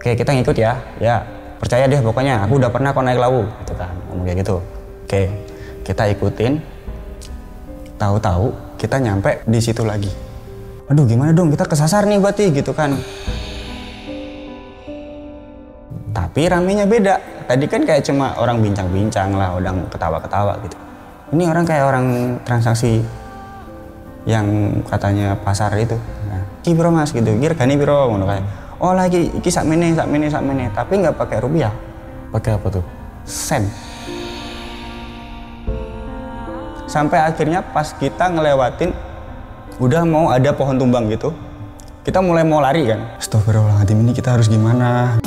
Oke kita ngikut ya, ya percaya deh pokoknya aku udah pernah kok naik lawu gitu kan, ngomong kayak gitu. Oke kita ikutin, tahu-tahu kita nyampe di situ lagi. Aduh gimana dong, kita kesasar nih berarti gitu kan. Tapi ramenya beda, tadi kan kayak cuma orang bincang-bincang lah, orang ketawa-ketawa gitu. Ini orang kayak orang transaksi yang katanya pasar itu. Nah, ki bro mas gitu, kira gani bro, ngono kayak. Oh lagi iki sakmene, tapi nggak pakai rupiah. Pakai apa tuh? Sen. Sampai akhirnya pas kita ngelewatin, udah mau ada pohon tumbang gitu, kita mulai mau lari kan. Astagfirullahaladzim, ini kita harus gimana?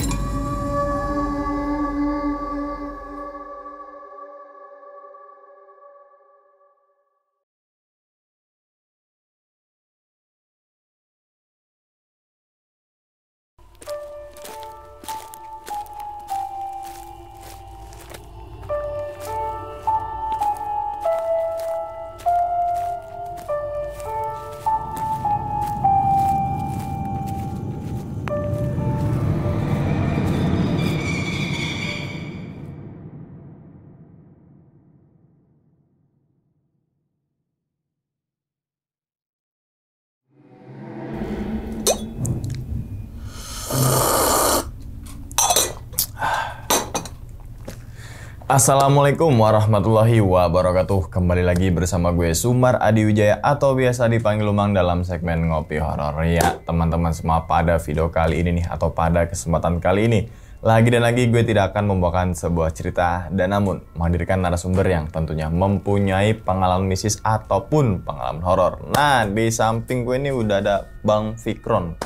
Assalamualaikum warahmatullahi wabarakatuh. Kembali lagi bersama gue Sumar Adi Wijaya atau biasa dipanggil Lumang dalam segmen Ngopi Horor. Ya teman-teman semua, pada video kali ini nih atau pada kesempatan kali ini lagi dan lagi gue tidak akan membawakan sebuah cerita dan namun menghadirkan narasumber yang tentunya mempunyai pengalaman mistis ataupun pengalaman horor. Nah di samping gue ini udah ada Bang Fikron.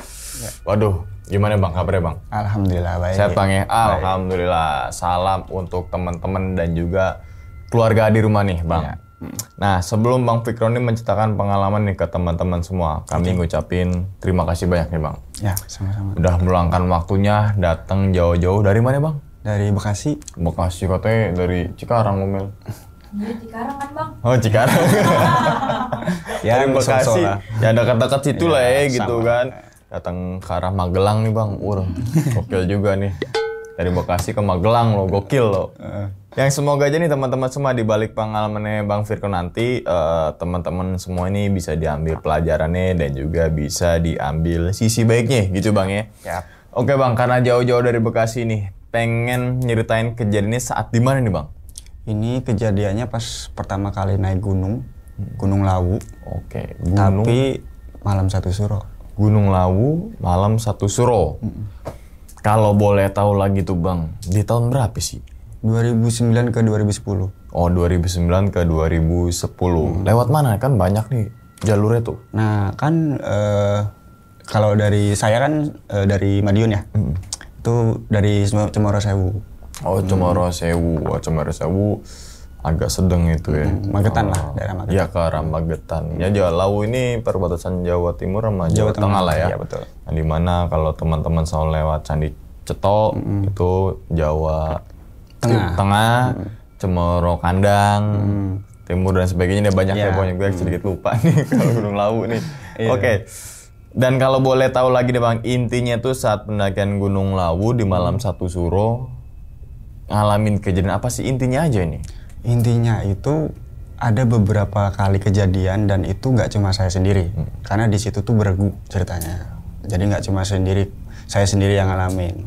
Waduh, gimana Bang kabarnya Bang? Alhamdulillah baik. Sehat Bang ya? Alhamdulillah. Salam untuk teman-teman dan juga keluarga di rumah nih Bang. Ya. Nah sebelum Bang Fikron ini menceritakan pengalaman nih ke teman-teman semua, kami ngucapin terima kasih banyak nih Bang. Ya sama-sama. Udah meluangkan waktunya datang jauh-jauh. Dari mana Bang? Dari Bekasi. Bekasi katanya dari Cikarang Ngomel. Dari Cikarang kan Bang? Oh Cikarang. Ya dari Bekasi. Ya dekat-dekat situ lah ya gitu sama. kan. Datang ke arah Magelang nih Bang, gokil juga nih. Dari Bekasi ke Magelang loh, gokil loh. Yang semoga aja nih teman-teman semua di balik pengalamannya Bang Fikron nanti, teman-teman semua ini bisa diambil pelajarannya dan juga bisa diambil sisi baiknya gitu Bang ya. Yap. Oke Bang, karena jauh-jauh dari Bekasi nih, pengen nyeritain kejadiannya saat di mana nih Bang? Ini kejadiannya pas pertama kali naik gunung, Gunung Lawu. Oke, Tapi malam satu suro. Gunung Lawu, malam satu suro. Kalau boleh tahu lagi tuh Bang, di tahun berapa sih? 2009 ke 2010. Oh 2009 ke 2010. Lewat mana? Kan banyak nih jalurnya tuh. Nah kan kalau dari saya kan dari Madiun ya. Itu dari Cemoro Sewu. Oh Cemoro Sewu. Oh, Cemoro Sewu agak sedang itu ya. Magetan lah, daerah Magetan. Iya ke arah Magetan. Ya Lawu ini perbatasan Jawa Timur sama Jawa Tengah lah ya. Iya betul. Nah, dimana kalau teman-teman selalu lewat Candi Ceto itu Jawa Tengah, Cemoro Kandang, Timur dan sebagainya. Dia banyak ya, pokoknya gue sedikit lupa nih kalau Gunung Lawu nih. Oke. Dan kalau boleh tahu lagi deh Bang, intinya tuh saat pendakian Gunung Lawu di malam satu suro ngalamin kejadian apa sih intinya aja ini? Intinya itu ada beberapa kali kejadian dan itu nggak cuma saya sendiri, karena di situ tuh beregu ceritanya. Jadi nggak cuma saya sendiri yang ngalamin,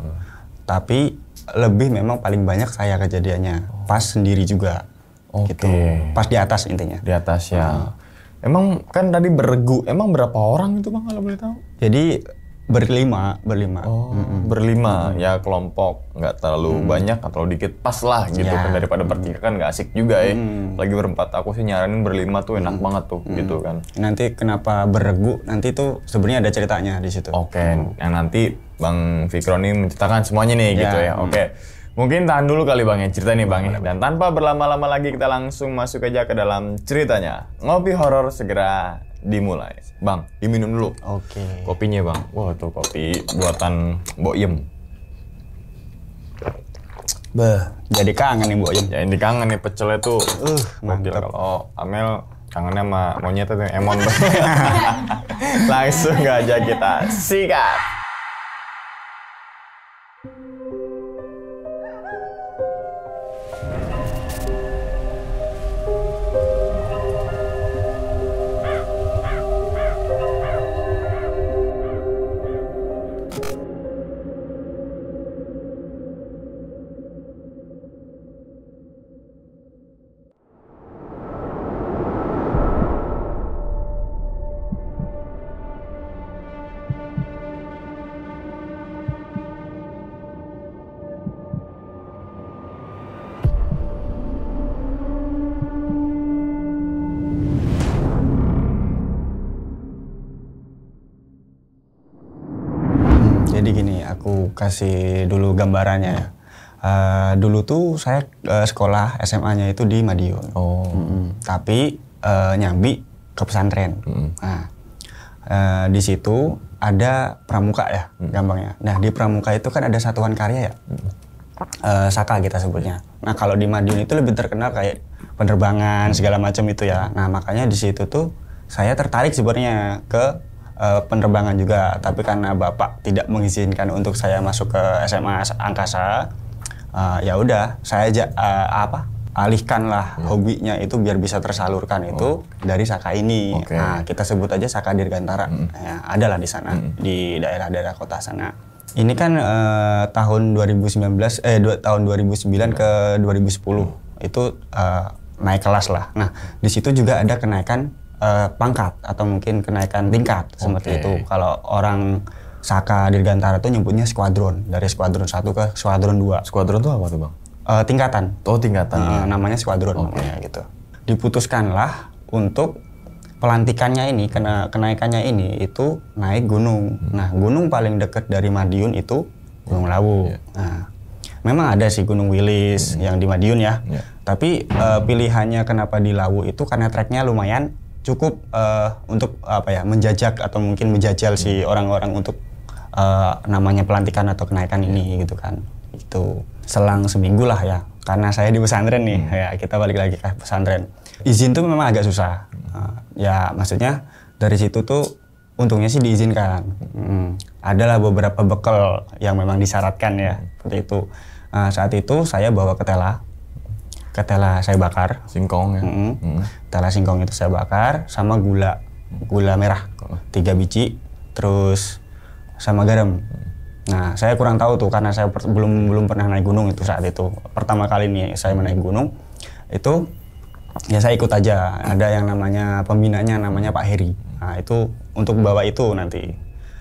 tapi lebih memang paling banyak saya kejadiannya pas sendiri juga. Gitu. Pas di atas intinya. Di atas ya. Emang kan tadi beregu, emang berapa orang itu Bang kalau boleh tahu? Jadi berlima. Oh, berlima ya, kelompok nggak terlalu banyak atau dikit pas lah gitu kan, daripada bertiga kan nggak asik juga ya. Lagi berempat, aku sih nyaranin berlima tuh enak banget tuh gitu kan. Nanti kenapa beregu nanti tuh sebenarnya ada ceritanya di situ. Oke, yang nanti Bang Fikron ini menceritakan semuanya nih gitu ya. Oke. Mungkin tahan dulu kali Bang ya cerita nih Bang ya. Dan tanpa berlama-lama lagi kita langsung masuk aja ke dalam ceritanya. Ngopi horor segera dimulai. Bang, diminum dulu. Oke. Kopinya Bang. Wah tuh kopi buatan Mbok Yem. Jadi kangen nih Bu Yem. Ya ini kangen nih pecelnya tuh. Mantap. Kalau Amel kangennya sama monyet tuh Emon. Langsung aja kita sikat. kasih dulu gambarannya ya. Dulu tuh saya sekolah SMA-nya itu di Madiun. Tapi nyambi ke pesantren. Nah, di situ ada pramuka ya, gampangnya. Nah, di pramuka itu kan ada satuan karya ya. Saka kita sebutnya. Nah, kalau di Madiun itu lebih terkenal kayak penerbangan segala macam itu ya. Nah, makanya di situ tuh saya tertarik sebenarnya ke penerbangan juga, tapi karena bapak tidak mengizinkan untuk saya masuk ke SMA Angkasa, ya udah saya alihkanlah hobinya itu biar bisa tersalurkan itu dari Saka ini. Nah, kita sebut aja Saka Dirgantara. Ya, adalah di sana di daerah-daerah kota sana. Ini kan tahun 2009 ke 2010 itu naik kelas lah. Nah, di situ juga ada kenaikan pangkat atau mungkin kenaikan tingkat seperti itu. Kalau orang Saka Dirgantara itu nyebutnya skuadron, dari skuadron 1 ke skuadron 2. Skuadron itu apa tuh, Bang? Tingkatan. Oh, tingkatan. Namanya skuadron namanya gitu. Diputuskanlah untuk pelantikannya ini, kenaikannya ini itu naik gunung. Nah, gunung paling dekat dari Madiun itu Gunung Lawu. Nah, memang ada sih Gunung Wilis yang di Madiun ya. Tapi pilihannya kenapa di Lawu itu karena treknya lumayan cukup untuk menjajak atau mungkin menjajal si orang-orang untuk namanya pelantikan atau kenaikan ini gitu kan. Itu selang seminggu lah ya. Karena saya di pesantren nih, ya kita balik lagi ke pesantren. Izin tuh memang agak susah. Ya maksudnya dari situ tuh untungnya sih diizinkan. Adalah beberapa bekal yang memang disyaratkan ya, seperti itu. Saat itu saya bawa ketela saya bakar. Singkong ya? Ketela singkong itu saya bakar sama gula merah 3 biji, terus sama garam. Nah, saya kurang tahu tuh karena saya belum pernah naik gunung itu saat itu. Pertama kali nih saya menaik gunung itu ya saya ikut aja. Ada yang namanya pembinanya namanya Pak Heri. Nah, itu untuk bawa itu nanti.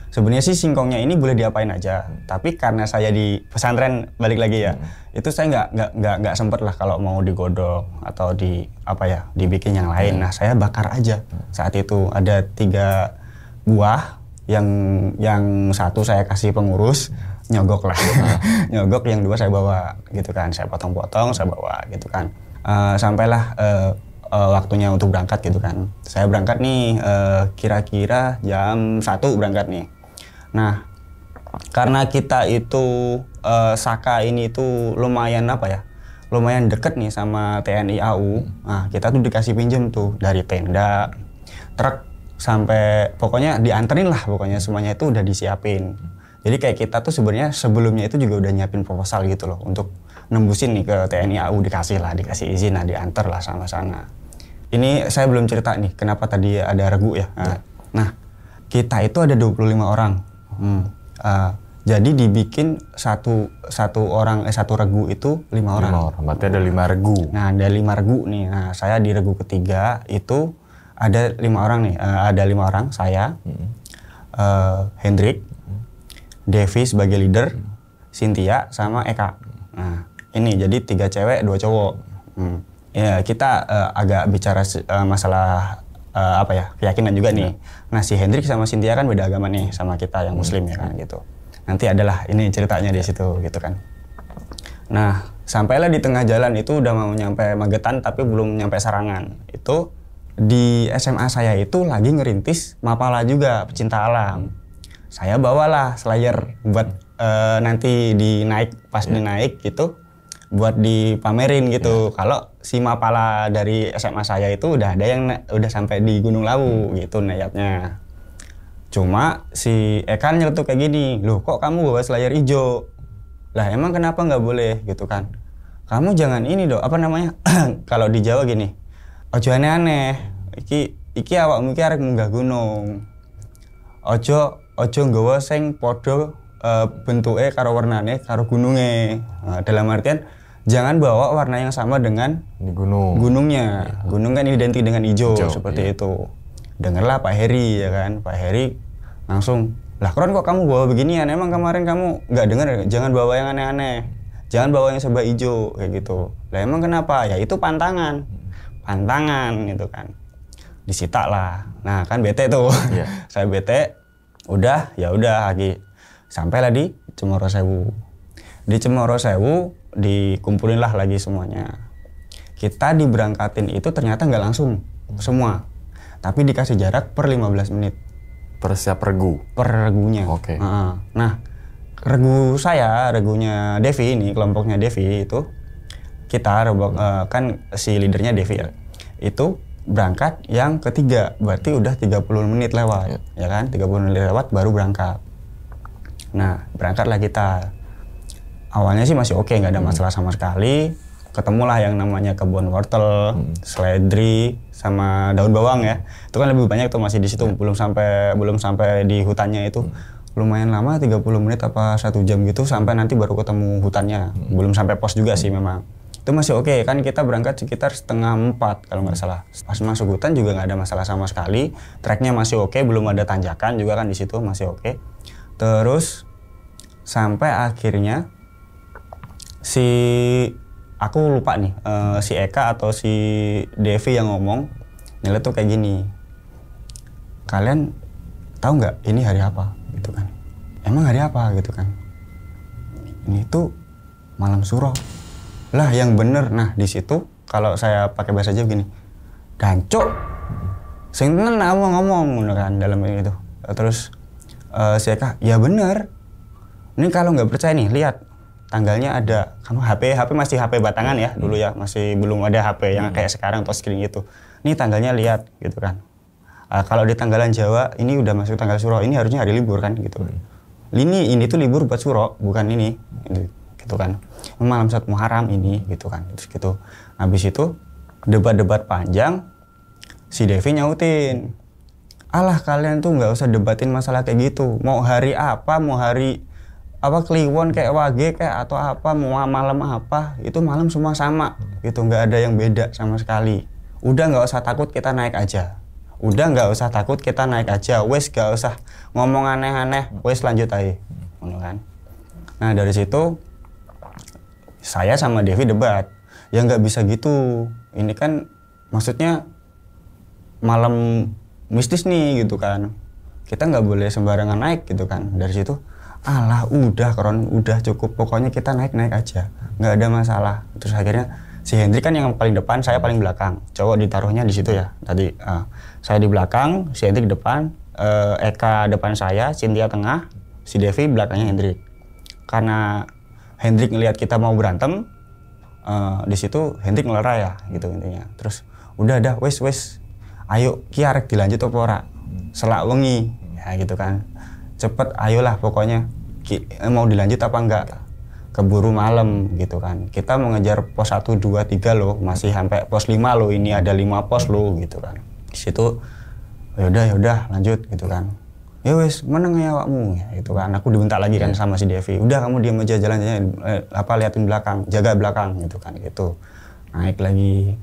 Sebenarnya sih singkongnya ini boleh diapain aja. Tapi karena saya di pesantren balik lagi ya, itu saya nggak sempet lah kalau mau digodok atau dibikin yang lain. Nah, saya bakar aja. Saat itu ada 3 buah. Yang 1 saya kasih pengurus, nyogok lah. Nyogok, yang 2 saya bawa gitu kan. Saya potong-potong, saya bawa gitu kan. Sampailah waktunya untuk berangkat gitu kan. Saya berangkat nih kira-kira jam 1 berangkat nih. Nah, karena kita itu Saka ini itu lumayan lumayan deket nih sama TNI AU. Nah, kita tuh dikasih pinjem tuh dari tenda, truk, sampai pokoknya dianterin lah, pokoknya semuanya itu udah disiapin. Jadi kayak kita tuh sebenarnya sebelumnya itu juga udah nyiapin proposal gitu loh untuk nembusin nih ke TNI AU, dikasih izin lah, diantar lah sama sana. Ini saya belum cerita nih kenapa tadi ada regu ya. Nah, kita itu ada 25 orang. Jadi dibikin satu regu itu 5 orang. Berarti ada 5 regu. Nah, ada 5 regu nih. Nah, saya di regu ketiga itu ada 5 orang nih, ada 5 orang, saya, Hendrik, Devi sebagai leader, Cynthia sama Eka. Nah, ini jadi 3 cewek, 2 cowok. Ya, kita agak bicara masalah keyakinan juga nih. Nah, si Hendrik sama Cynthia kan beda agama nih sama kita yang Muslim ya kan gitu. Nanti adalah ini ceritanya di situ gitu kan. Nah, sampailah di tengah jalan itu udah mau nyampe Magetan tapi belum nyampe Sarangan. Itu di SMA saya itu lagi ngerintis Mapala juga, pecinta alam. Saya bawalah slayer buat nanti dinaik gitu, buat dipamerin gitu. Kalau si Mapala dari SMA saya itu udah ada yang udah sampai di Gunung Lawu gitu niatnya. Cuma si Ekan nyeletuk kayak gini, loh kok kamu bawa slayer hijau? Lah emang kenapa nggak boleh gitu kan? Kamu jangan ini dong, kalau di Jawa gini. Ojo aneh-aneh, iki awakmu iki arek munggah gunung. Ojo nggawa sing padha bentuke karo warnane karo gununge. Nah, dalam artian jangan bawa warna yang sama dengan gunungnya. Gunung kan identik dengan hijau seperti itu. Dengarlah Pak Heri ya kan. Pak Heri langsung, "Lah Kron kok kamu bawa beginian? Emang kemarin kamu nggak dengar jangan bawa yang aneh-aneh. Jangan bawa yang serba hijau kayak gitu." Lah emang kenapa? Ya itu pantangan gitu kan. Disita lah. Nah kan bete tuh. Saya bete. Udah lagi. Sampailah di Cemoro Sewu. Di Cemoro Sewu dikumpulin lah lagi semuanya. Kita diberangkatin itu ternyata nggak langsung semua, tapi dikasih jarak per 15 menit. Per siap regu? Per regunya. Oke. Nah, regu saya, regunya Devi ini, kelompoknya Devi itu, kita kan si leadernya Devi ya, itu berangkat yang ketiga, berarti udah 30 menit lewat, ya kan? 30 menit lewat baru berangkat. Nah, berangkatlah kita. Awalnya sih masih oke, nggak ada masalah sama sekali. Ketemulah yang namanya kebun wortel, seledri, sama daun bawang ya. Itu kan lebih banyak tuh masih di situ, belum sampai di hutannya itu. Lumayan lama, 30 menit apa 1 jam gitu, sampai nanti baru ketemu hutannya. Belum sampai pos juga sih memang. Itu masih oke, kan kita berangkat sekitar 3:30 kalau nggak salah. Pas masuk hutan juga nggak ada masalah sama sekali. Treknya masih oke, belum ada tanjakan juga kan di situ, masih oke. Terus sampai akhirnya aku lupa nih, si Eka atau si Devi yang ngomong, nilai tuh kayak gini. Kalian tahu nggak ini hari apa? Gitu kan. Emang hari apa gitu kan? Ini tuh malam suro. Lah yang bener. Nah di situ kalau saya pakai bahasa Jawa gini, gancuk. Sing tenan ngomong kan dalam itu. Terus si Eka, ya bener. Ini kalau nggak percaya nih, lihat. Tanggalnya ada, kamu HP masih HP batangan ya dulu ya, masih belum ada HP yang kayak sekarang touchscreen gitu. Ini tanggalnya lihat gitu kan. Kalau di tanggalan Jawa ini udah masuk tanggal suro, ini harusnya hari libur kan gitu. Ini tuh libur buat suro, bukan ini gitu kan. Malam 1 Muharram ini gitu kan. Terus gitu. Habis itu debat-debat panjang, si Devi nyautin. Alah kalian tuh nggak usah debatin masalah kayak gitu. Mau hari apa, mau hari Kliwon kayak Wage kayak atau apa, mau malam apa, itu malam semua sama gitu, nggak ada yang beda sama sekali. Udah nggak usah takut, kita naik aja. Wes nggak usah ngomong aneh-aneh, wes lanjut aja, kan. Nah dari situ saya sama Devi debat, ya nggak bisa gitu. Ini kan maksudnya malam mistis nih gitu kan, kita nggak boleh sembarangan naik gitu kan. Dari situ alah udah cukup, pokoknya kita naik aja, nggak ada masalah. Terus akhirnya si Hendrik kan yang paling depan, saya paling belakang, cowok ditaruhnya di situ ya tadi. Saya di belakang, si Hendrik depan, Eka depan saya, Cynthia tengah, si Devi belakangnya Hendrik. Karena Hendrik ngelihat kita mau berantem, di situ Hendrik ngelerai ya gitu intinya. Terus udah wes ayo ki arek dilanjut apa ora, selak wengi ya gitu kan. Cepet ayolah pokoknya, mau dilanjut apa enggak, keburu malam gitu kan. Kita mau ngejar pos 1, 2, 3 loh, masih sampai pos 5 loh, ini ada 5 pos loh gitu kan. Di situ yaudah lanjut gitu kan. Ya wes meneng ya awakmu ya gitu kan. Aku dibentak lagi kan sama si Devi, udah kamu diam aja, jalan-jalan liatin belakang, jaga belakang gitu kan gitu. Naik lagi,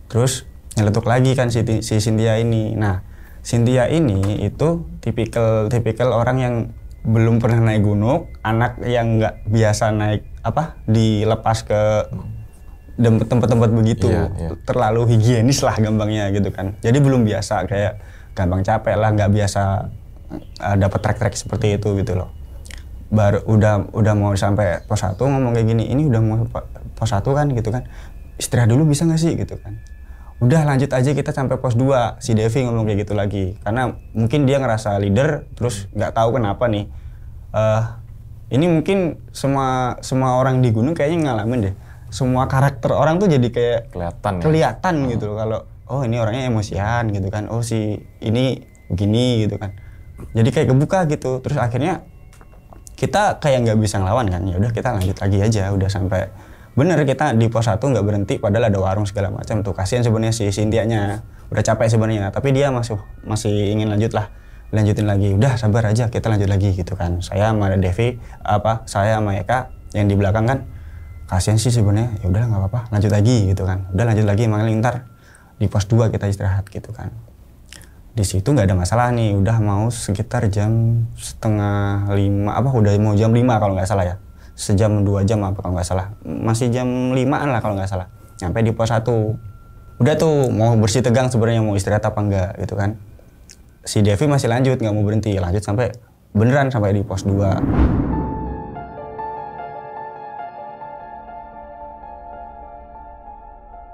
terus nyeletuk lagi kan si Cynthia ini. Nah Cynthia ini itu tipikal orang yang belum pernah naik gunung, anak yang nggak biasa naik dilepas ke tempat-tempat begitu, terlalu higienis lah gampangnya gitu kan. Jadi belum biasa, kayak gampang capek lah, nggak biasa dapat trek-trek seperti itu gitu loh. Baru udah mau sampai pos 1 ngomong kayak gini, ini udah mau pos 1 kan gitu kan, istirahat dulu bisa nggak sih gitu kan. Udah lanjut aja kita sampai pos 2, si Devi ngomong kayak gitu lagi. Karena mungkin dia ngerasa leader, terus nggak tahu kenapa nih. Ini mungkin semua orang di gunung kayaknya ngalamin deh. Semua karakter orang tuh jadi kayak kelihatan gitu loh. Kalau ini orangnya emosian gitu kan. Oh si ini begini gitu kan. Jadi kayak kebuka gitu. Terus akhirnya kita kayak nggak bisa ngelawan kan. Ya udah kita lanjut lagi aja. Udah sampai bener kita di pos 1 nggak berhenti, padahal ada warung segala macam tuh. Kasihan sebenarnya si Cynthia-nya, udah capek sebenarnya, tapi dia masih ingin lanjutin lagi. Udah sabar aja, kita lanjut lagi gitu kan. Saya sama Devi, saya sama Eka yang di belakang kan, kasihan sih sebenarnya. Ya udah nggak apa-apa, lanjut lagi gitu kan. Udah lanjut lagi, makanya ntar di pos 2 kita istirahat gitu kan. Di situ nggak ada masalah nih, udah mau sekitar jam 4:30 udah mau jam 5 kalau nggak salah ya. Sejam 2 jam apa kalau nggak salah, masih jam 5-an lah kalau nggak salah, nyampe di pos 1. Udah tuh mau bersih tegang sebenarnya, mau istirahat apa enggak gitu kan. Si Devi masih lanjut, nggak mau berhenti, lanjut sampai beneran sampai di pos 2.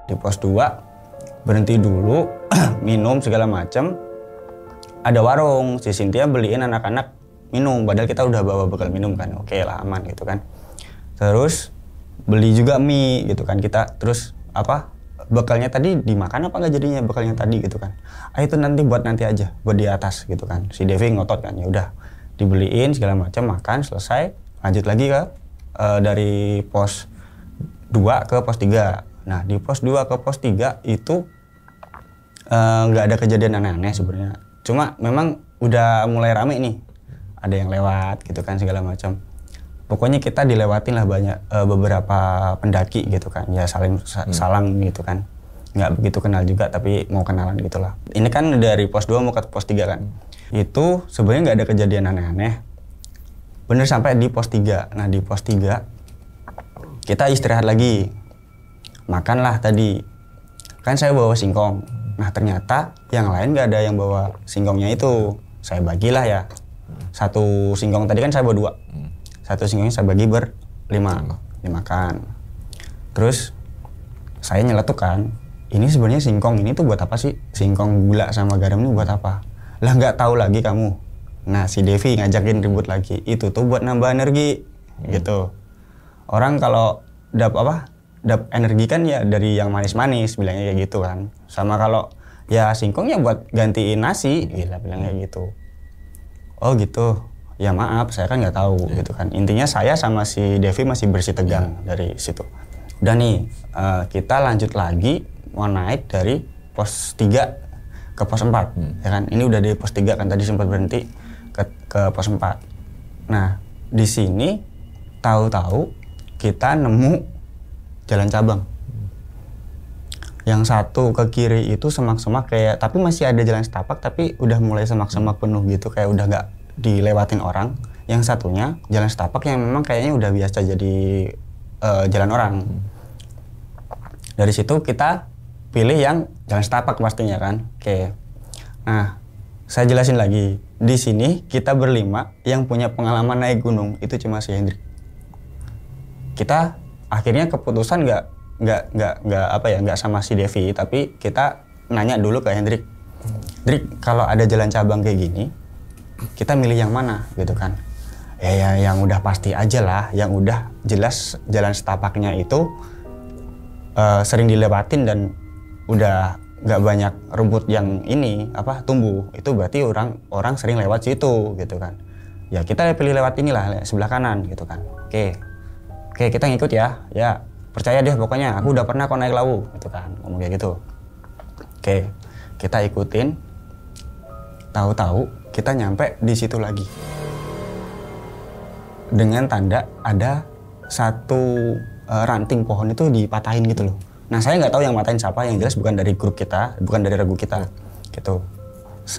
Di pos 2 berhenti dulu, minum segala macam. Ada warung, si Cynthia beliin anak-anak minum, padahal kita udah bawa bekal minum kan, oke lah aman gitu kan. Terus beli juga mie gitu kan kita, terus bekalnya tadi dimakan apa nggak jadinya bekalnya tadi gitu kan. Itu nanti buat nanti aja, buat di atas gitu kan. Si Devi ngotot kan, ya udah dibeliin segala macam, makan selesai, lanjut lagi ke dari pos 2 ke pos 3. Nah di pos 2 ke pos 3 itu nggak ada kejadian aneh-aneh sebenarnya. Cuma memang udah mulai rame nih, ada yang lewat gitu kan segala macam. Pokoknya kita dilewatin lah banyak beberapa pendaki gitu kan, ya salang gitu kan. Nggak begitu kenal juga tapi mau kenalan gitulah. Ini kan dari pos 2 mau ke pos 3 kan. Itu sebenarnya nggak ada kejadian aneh-aneh. Bener sampai di pos 3. Nah di pos 3 kita istirahat lagi. Makanlah tadi. Kan saya bawa singkong. Nah ternyata yang lain nggak ada yang bawa singkongnya itu. Saya bagilah ya. Satu singkong tadi kan saya bawa 2. Satu singkongnya saya bagi dimakan. Terus saya nyeletuk kan, ini sebenarnya singkong ini tuh buat apa sih? Singkong gula sama garam ini buat apa? Lah nggak tahu lagi kamu. Nah si Devi ngajakin ribut lagi, itu tuh buat nambah energi gitu. Orang kalau dap energi kan ya dari yang manis-manis, bilangnya kayak gitu kan. Sama kalau ya singkong ya buat gantiin nasi, gila bilangnya gitu. Oh gitu. Ya maaf, saya kan nggak tahu gitu kan. Intinya saya sama si Devi masih bersih tegang dari situ. Udah nih, kita lanjut lagi mau naik dari pos 3 ke pos 4. Ya kan, ini udah di pos 3 kan, tadi sempat berhenti ke pos 4. Nah, di sini tahu-tahu kita nemu jalan cabang. Yang satu ke kiri itu semak-semak kayak, tapi masih ada jalan setapak tapi udah mulai semak-semak penuh gitu, kayak udah nggak dilewatin orang. Yang satunya jalan setapak yang memang kayaknya udah biasa jadi jalan orang. Dari situ kita pilih yang jalan setapak pastinya kan. Oke. Nah, saya jelasin lagi. Di sini kita berlima yang punya pengalaman naik gunung itu cuma si Hendrik. Kita akhirnya keputusan nggak sama si Devi, tapi kita nanya dulu ke Hendrik. Hendrik, kalau ada jalan cabang kayak gini, kita milih yang mana gitu kan. Ya yang udah pasti aja lah, yang udah jelas jalan setapaknya itu sering dilewatin dan udah nggak banyak rumput yang ini tumbuh, itu berarti orang sering lewat situ gitu kan. Ya kita pilih lewat inilah, sebelah kanan gitu kan. Oke kita ngikut ya percaya deh pokoknya, aku udah pernah kok naik Lawu gitu kan, ngomong kayak gitu. Oke, kita ikutin. Tahu-tahu kita nyampe di situ lagi dengan tanda ada satu ranting pohon itu dipatahin gitu loh. Nah saya nggak tahu yang matain siapa, yang jelas bukan dari grup kita, bukan dari regu kita gitu.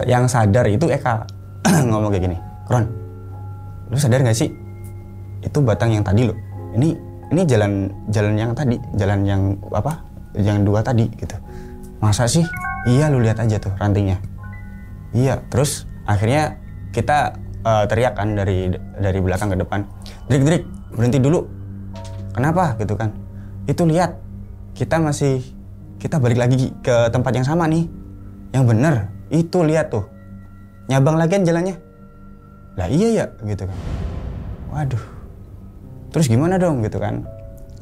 Yang sadar itu Eka ngomong kayak gini, Ron, lu sadar nggak sih itu batang yang tadi loh, ini jalan yang tadi, jalan yang yang 2 tadi gitu. Masa sih? Iya lu lihat aja tuh rantingnya. Iya, terus akhirnya kita teriak kan dari belakang ke depan, Drik, berhenti dulu. Kenapa gitu kan? Itu lihat, kita balik lagi ke tempat yang sama nih. Yang bener, itu lihat tuh. Nyabang lagian jalannya. Lah iya ya gitu kan. Waduh. Terus gimana dong gitu kan?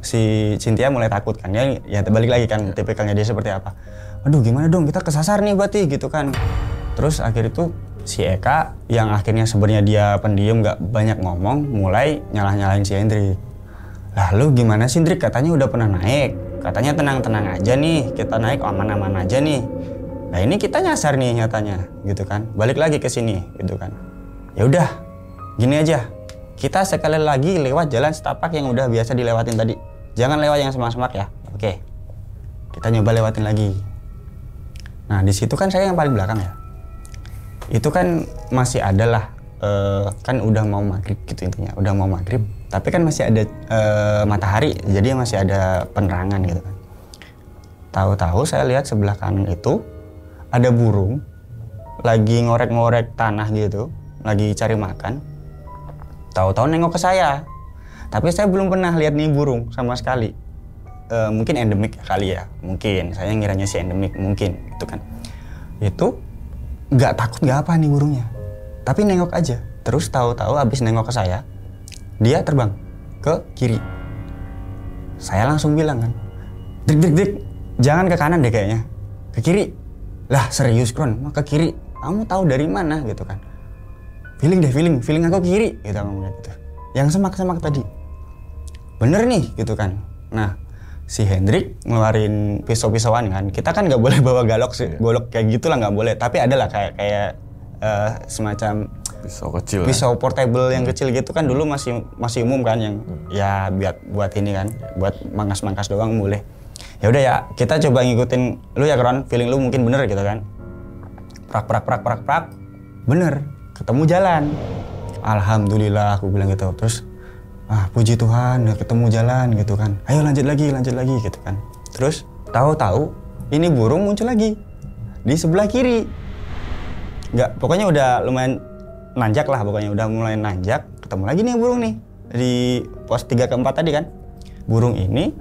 Si Cynthia mulai takut kan, ya balik lagi kan tipikalnya dia seperti apa. Aduh gimana dong, kita kesasar nih berarti gitu kan. Terus akhir itu si Eka yang akhirnya sebenarnya dia pendiam gak banyak ngomong, mulai nyalahin si Hendrik. Lah lu gimana sih Hendrik, katanya udah pernah naik, katanya tenang-tenang aja nih, kita naik aman-aman aja nih. Nah ini kita nyasar nih nyatanya gitu kan, balik lagi ke sini gitu kan. Ya udah gini aja, kita sekali lagi lewat jalan setapak yang udah biasa dilewatin tadi, jangan lewat yang semak-semak ya. Oke, kita nyoba lewatin lagi. Nah di situ kan saya yang paling belakang ya. Itu kan masih ada lah, kan udah mau maghrib gitu intinya, udah mau maghrib, tapi kan masih ada matahari, jadi masih ada penerangan gitu kan. Tahu-tahu saya lihat sebelah kanan itu ada burung lagi ngorek-ngorek tanah gitu, lagi cari makan. Tahu-tahu nengok ke saya, tapi saya belum pernah lihat nih burung sama sekali. mungkin endemik kali ya, mungkin saya ngiranya sih endemik mungkin gitu kan. Itu nggak takut nggak apa nih burungnya, tapi nengok aja. Terus tahu-tahu abis nengok ke saya, dia terbang ke kiri. Saya langsung bilang kan, dik, jangan ke kanan deh kayaknya, ke kiri. Lah serius Kron, mau ke kiri? Kamu tahu dari mana gitu kan? Feeling aku kiri gitu ngomongnya gitu. Yang semak-semak tadi, bener nih gitu kan. Nah si Hendrik ngeluarin pisau-pisauan kan. Kita kan nggak boleh bawa golok kayak gitulah, nggak boleh. Tapi adalah kayak semacam pisau portable yang kecil gitu kan, dulu masih umum kan, yang ya buat ini kan, buat mangkas-mangkas doang boleh. Ya udah ya, kita coba ngikutin lu ya Kron, feeling lu mungkin bener gitu kan. Prak, bener, ketemu jalan. Alhamdulillah aku bilang gitu. Terus puji Tuhan udah ketemu jalan gitu kan. Ayo lanjut lagi gitu kan. Terus tahu-tahu ini burung muncul lagi di sebelah kiri. Nggak, pokoknya udah lumayan nanjak lah, pokoknya udah mulai nanjak. Ketemu lagi nih burung nih di pos 3 ke 4 tadi kan. Burung ini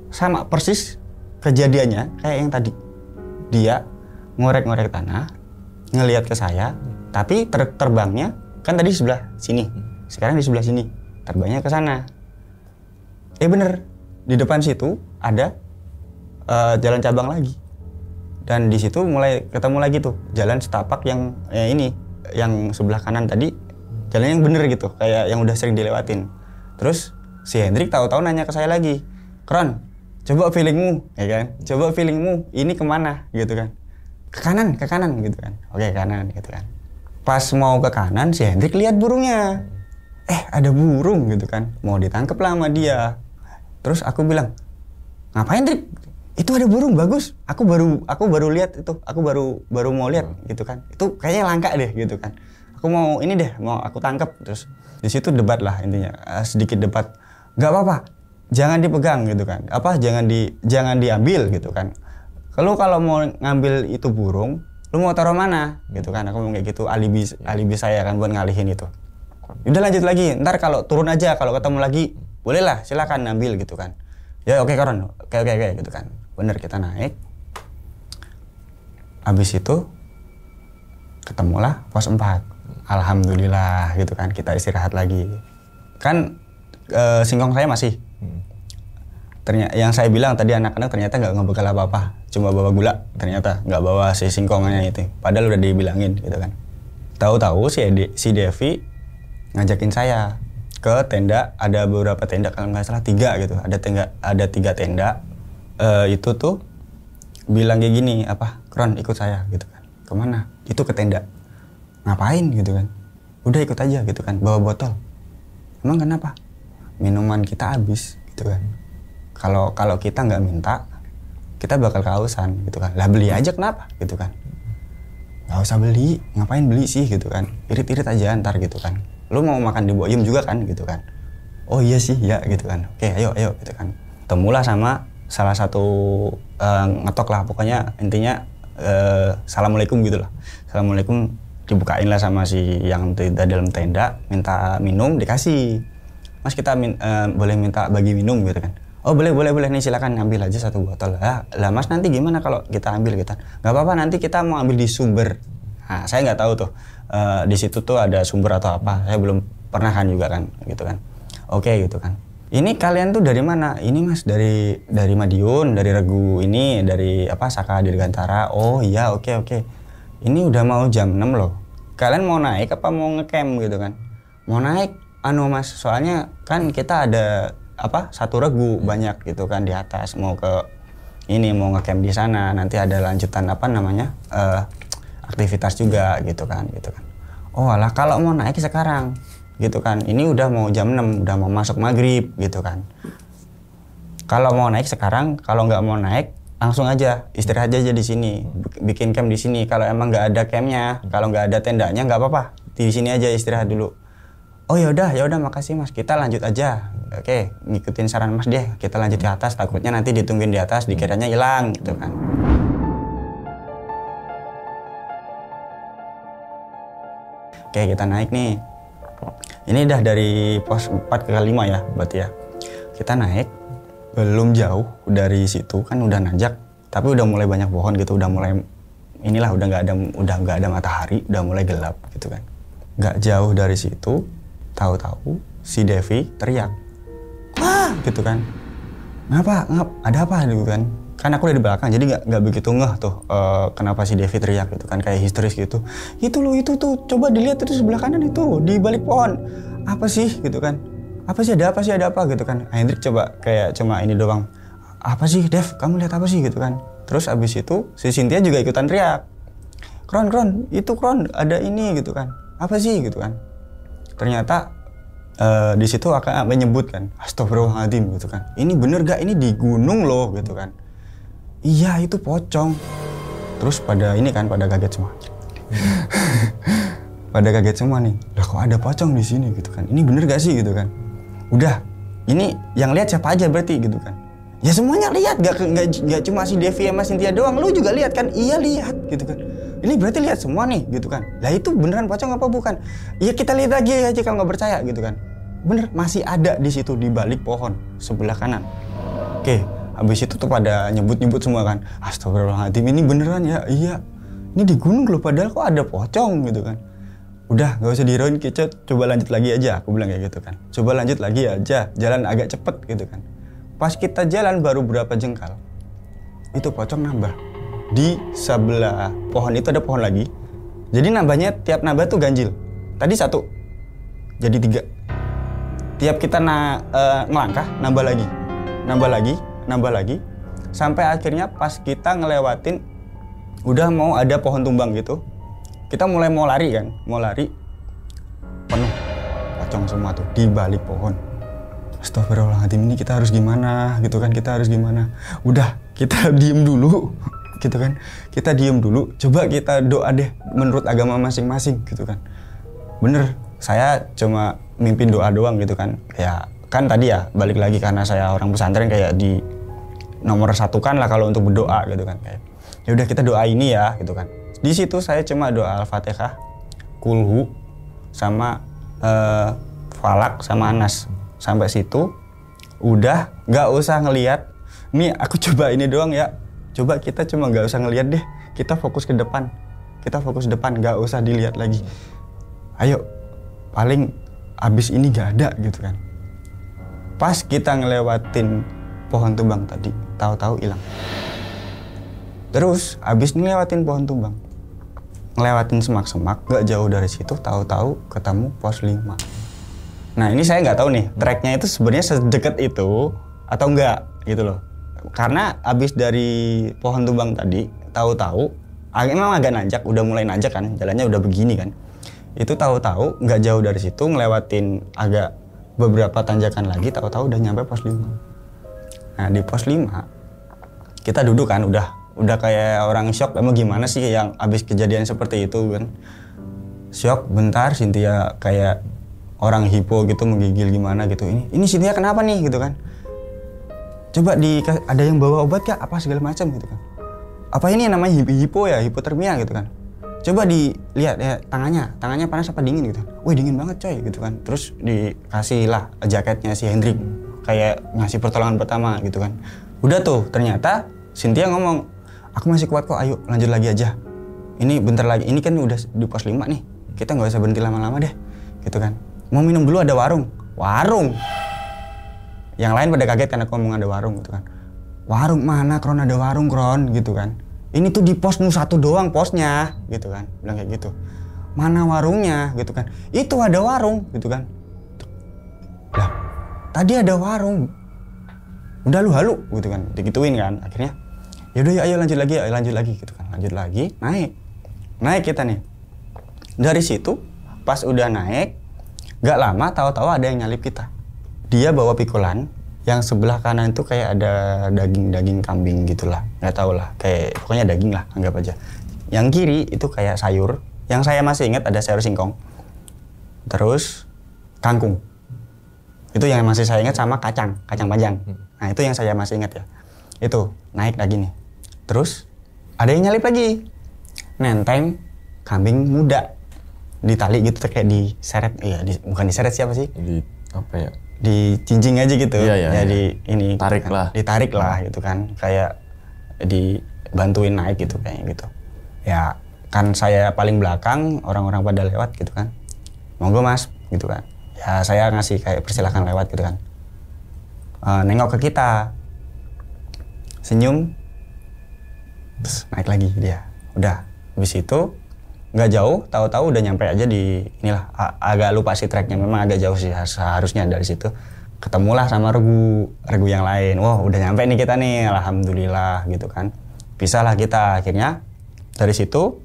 sama persis kejadiannya kayak yang tadi. Dia ngorek-ngorek tanah, ngelihat ke saya, tapi terbangnya kan tadi sebelah sini. Sekarang di sebelah sini. Terbangnya ke sana. Bener, di depan situ ada jalan cabang lagi. Dan di situ mulai ketemu lagi tuh jalan setapak yang ini, yang sebelah kanan tadi, jalan yang bener gitu, kayak yang udah sering dilewatin. Terus si Hendrik tahu-tahu nanya ke saya lagi, Kron, coba feelingmu, ya kan? Coba feelingmu, ini kemana gitu kan? Ke kanan gitu kan? Oke, kanan gitu kan. Pas mau ke kanan, si Hendrik lihat burungnya. Ada burung gitu kan, mau ditangkap lah sama dia. Terus aku bilang, ngapain Drik? Itu ada burung bagus. Aku baru lihat itu. Aku baru mau lihat gitu kan. Itu kayaknya langka deh gitu kan. Aku mau ini deh, mau aku tangkap. Terus di situ debat lah intinya, sedikit debat. Gak apa-apa, jangan dipegang gitu kan. Jangan diambil gitu kan. Kalau mau ngambil itu burung, lu mau taruh mana gitu kan. Aku ngomong kayak gitu, alibi saya kan buat ngalihin itu. Udah lanjut lagi, ntar kalau turun aja, kalau ketemu lagi bolehlah silakan ambil gitu kan. Ya oke Kron, oke gitu kan. Bener, kita naik. Habis itu ketemulah pos 4. Alhamdulillah gitu kan, kita istirahat lagi. Kan singkong saya masih. Ternyata yang saya bilang tadi anak-anak ternyata nggak ngebekal apa-apa, cuma bawa gula, ternyata nggak bawa si singkongannya itu. Padahal udah dibilangin gitu kan. Tahu-tahu si Devi ngajakin saya ke tenda, ada beberapa tenda kalau nggak salah 3 gitu, ada 3 tenda. Itu tuh bilang kayak gini, Kron ikut saya gitu kan. Kemana? Itu ke tenda. Ngapain gitu kan? Udah ikut aja gitu kan, bawa botol. Emang kenapa? Minuman kita habis gitu kan. Kalau kita nggak minta, kita bakal kehausan gitu kan. Lah beli aja kenapa gitu kan? Nggak usah beli, ngapain beli sih gitu kan? Irit-irit aja ntar gitu kan. Lu mau makan di Boyum juga kan gitu kan. Oh iya sih ya gitu kan. Oke ayo gitu kan. Temulah sama salah satu ngetok lah, pokoknya intinya assalamualaikum gitu lah. Assalamualaikum, dibukain lah sama si yang dalam tenda, minta minum dikasih. Mas kita boleh minta bagi minum gitu kan. Oh boleh nih, silakan ambil aja 1 botol. Lah mas nanti gimana kalau kita ambil gitu? Nggak apa-apa, nanti kita mau ambil di sumber. Nah, saya nggak tahu tuh di situ tuh ada sumber atau apa. Saya belum pernah kan juga kan, gitu kan. Oke gitu kan. Ini kalian tuh dari mana? Ini mas dari Madiun, dari Regu ini, dari Saka Dirgantara. Oh iya oke. Ini udah mau jam 6 loh. Kalian mau naik apa mau ngecamp gitu kan? Mau naik, mas. Soalnya kan kita ada 1 regu banyak gitu kan di atas. Mau ke ini, mau ngecamp di sana. Nanti ada lanjutan aktivitas juga gitu kan. Oh alah, kalau mau naik sekarang gitu kan, ini udah mau jam 6, udah mau masuk maghrib gitu kan. Kalau mau naik sekarang, kalau nggak mau naik langsung aja istirahat aja di sini, bikin camp di sini. Kalau emang nggak ada campnya, kalau nggak ada tendanya nggak apa-apa, di sini aja istirahat dulu. Oh ya udah makasih mas, kita lanjut aja. Oke, ngikutin saran mas deh, kita lanjut di atas, takutnya nanti ditungguin di atas dikiranya hilang gitu kan. Oke, kita naik nih. Ini udah dari pos 4 ke 5 ya berarti ya. Kita naik, belum jauh dari situ kan udah nanjak, tapi udah mulai banyak pohon gitu, udah mulai inilah udah nggak ada matahari, udah mulai gelap gitu kan. Nggak jauh dari situ, tahu-tahu si Devi teriak, wah gitu kan. Ngap, ada apa gitu kan. Kan aku udah di belakang, jadi nggak begitu ngeh tuh kenapa si Devi teriak gitu kan, kayak histeris gitu. Itu loh, itu tuh, coba dilihat itu sebelah kanan itu, di balik pohon. Apa sih gitu kan? Apa sih, ada apa gitu kan. Hendrik coba kayak cuma ini doang. Apa sih Dev, kamu lihat apa sih gitu kan. Terus abis itu si Cynthia juga ikutan teriak. Kron, itu Kron, ada ini gitu kan. Apa sih gitu kan. Ternyata di situ akan menyebut kan, astagfirullahaladzim gitu kan. Ini bener gak, ini di gunung loh gitu kan. Iya itu pocong. Terus pada ini kan, pada kaget semua. Pada kaget semua nih. Lah kok ada pocong di sini gitu kan. Ini bener gak sih gitu kan. Udah, ini yang lihat siapa aja berarti gitu kan. Ya semuanya lihat, gak cuma si Devi sama Cynthia doang. Lu juga lihat kan? Iya lihat gitu kan. Ini berarti lihat semua nih gitu kan. Lah itu beneran pocong apa bukan? Ya kita lihat lagi aja kalau nggak percaya gitu kan. Bener, masih ada di situ di balik pohon sebelah kanan. Oke, habis itu tuh pada nyebut semua kan. Astagfirullahaladzim, ini beneran ya? Iya. Ini di gunung loh, padahal kok ada pocong gitu kan. Udah, nggak usah diheroin, kita coba lanjut lagi aja. Aku bilang kayak gitu kan. Coba lanjut lagi aja, jalan agak cepet gitu kan. Pas kita jalan baru berapa jengkal, itu pocong nambah. Di sebelah pohon itu ada pohon lagi. Jadi nambahnya, tiap nambah tuh ganjil. Tadi 1, jadi 3. Tiap kita ngelangkah, nambah lagi. Sampai akhirnya pas kita ngelewatin, udah mau ada pohon tumbang gitu. Kita mulai mau lari kan, penuh pocong semua tuh di balik pohon. Astagfirullahaladzim, ini kita harus gimana gitu kan, Udah, kita diem dulu gitu kan. Kita diem dulu, coba kita doa deh menurut agama masing-masing gitu kan. Bener, saya cuma mimpin doa doang gitu kan. Ya kan tadi ya, balik lagi karena saya orang pesantren kayak di nomor 1 kan lah kalau untuk berdoa gitu kan. Kayak ya udah kita doa ini ya gitu kan. Di situ saya cuma doa Al-Fatihah, Kulhu, sama Falak sama Anas. Sampai situ udah nggak usah ngelihat. Nih aku coba ini doang ya. Coba kita cuma nggak usah ngelihat deh. Kita fokus ke depan. Nggak usah dilihat lagi. Ayo, paling abis ini nggak ada gitu kan. Pas kita ngelewatin pohon tumbang tadi, tahu-tahu hilang. Terus abis ngelewatin pohon tumbang, ngelewatin semak-semak, nggak jauh dari situ, tahu-tahu ketemu pos 5. Nah ini saya nggak tahu nih, treknya itu sebenarnya sedekat itu atau enggak gitu loh. Karena abis dari pohon tumbang tadi, tahu-tahu memang agak nanjak, udah mulai nanjak kan, jalannya udah begini kan. Itu tahu-tahu nggak jauh dari situ, ngelewatin agak beberapa tanjakan lagi, tahu-tahu udah nyampe pos 5. Nah di pos 5, kita duduk kan, udah kayak orang shock, emang gimana sih yang abis kejadian seperti itu kan. Shock bentar, Cynthia kayak orang hipo gitu, menggigil gimana gitu. Ini Cynthia kenapa nih gitu kan. Coba ada yang bawa obat kah? Apa segala macam gitu kan. Apa ini yang namanya hipo ya, hipotermia gitu kan. Coba dilihat ya tangannya panas apa dingin gitu. Wih dingin banget coy gitu kan. Terus dikasih lah jaketnya si Hendrik, kayak ngasih pertolongan pertama gitu kan. Udah tuh ternyata Cynthia ngomong, aku masih kuat kok, ayo lanjut lagi aja. Ini bentar lagi, ini kan udah di pos 5 nih. Kita nggak usah berhenti lama-lama deh gitu kan. Mau minum dulu, ada warung. Yang lain pada kaget karena aku ngomong ada warung gitu kan. Warung mana Kron, ada warung Kron gitu kan. Ini tuh di pos 1 doang posnya gitu kan. Bilang kayak gitu. Mana warungnya gitu kan. Itu ada warung gitu kan. Lah tadi ada warung. Udah lu halu gitu kan. Digituin kan. Akhirnya yaudah ya, ayo lanjut lagi gitu kan. Lanjut lagi, naik kita nih. Dari situ pas udah naik, gak lama tahu-tahu ada yang nyalip kita. Dia bawa pikulan, yang sebelah kanan itu kayak ada daging kambing gitulah, nggak tahu lah, kayak pokoknya daging lah, anggap aja. Yang kiri itu kayak sayur, yang saya masih ingat ada sayur singkong, terus kangkung. Itu yang masih saya ingat, sama kacang panjang. Nah itu yang saya masih ingat ya. Itu naik lagi nih. Terus ada yang nyalip lagi, nenteng kambing muda di tali gitu, kayak diseret. Iya, bukan diseret siapa sih? Di apa ya? dicincing aja gitu. Iya. Jadi ini Tarik gitu kan. lah. Ditarik lah gitu kan. Kayak dibantuin naik gitu kayaknya gitu. Ya kan saya paling belakang, orang-orang pada lewat gitu kan. Monggo Mas gitu kan. Ya saya ngasih kayak persilahkan lewat gitu kan. Nengok ke kita. Senyum. Terus naik lagi dia. Udah. Habis itu nggak jauh, tahu-tahu udah nyampe aja di inilah, agak lupa sih treknya, memang agak jauh sih seharusnya. Dari situ ketemulah sama regu yang lain. Wah, udah nyampe nih kita nih, alhamdulillah gitu kan. Pisahlah kita akhirnya. Dari situ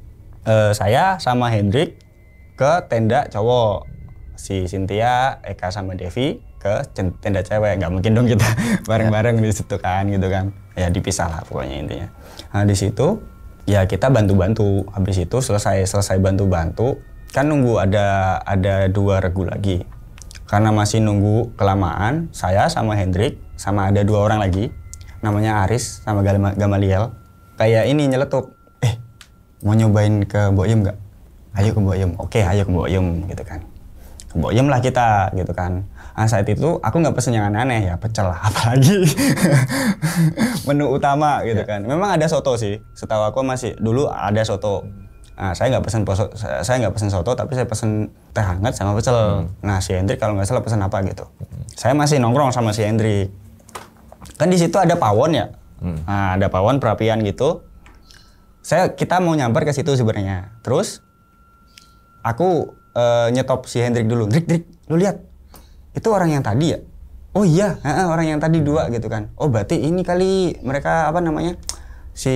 saya sama Hendrik ke tenda cowok, si Cynthia, Eka sama Devi ke tenda cewek. Nggak mungkin dong kita bareng-bareng di situ kan gitu kan. Ya dipisah lah pokoknya intinya. Nah di situ ya kita bantu-bantu. Habis itu selesai bantu-bantu kan nunggu ada 2 regu lagi. Karena masih nunggu kelamaan, saya sama Hendrik sama ada 2 orang lagi namanya Aris sama Gamaliel kayak ini nyeletuk, mau nyobain ke Mbok Yem nggak? Ayo ke Mbok Yem. Oke, ayo ke Mbok Yem gitu kan. Ke Mbok Yem lah kita gitu kan. Nah saat itu aku nggak pesen yang aneh-aneh ya, pecel lah apalagi menu utama gitu kan. Memang ada soto sih, setahu aku masih dulu ada soto. Nah saya nggak pesen soto, tapi saya pesen teh hangat sama pecel. Nah si Hendrik kalau nggak salah pesen apa gitu. Saya masih nongkrong sama si Hendrik. Kan di situ ada pawon ya. Nah ada pawon perapian gitu. Kita mau nyamper ke situ sebenarnya. Terus aku nyetop si Hendrik dulu. Drik, lu lihat. Itu orang yang tadi ya? Oh iya, orang yang tadi 2 gitu kan. Oh berarti ini kali mereka apa namanya? Si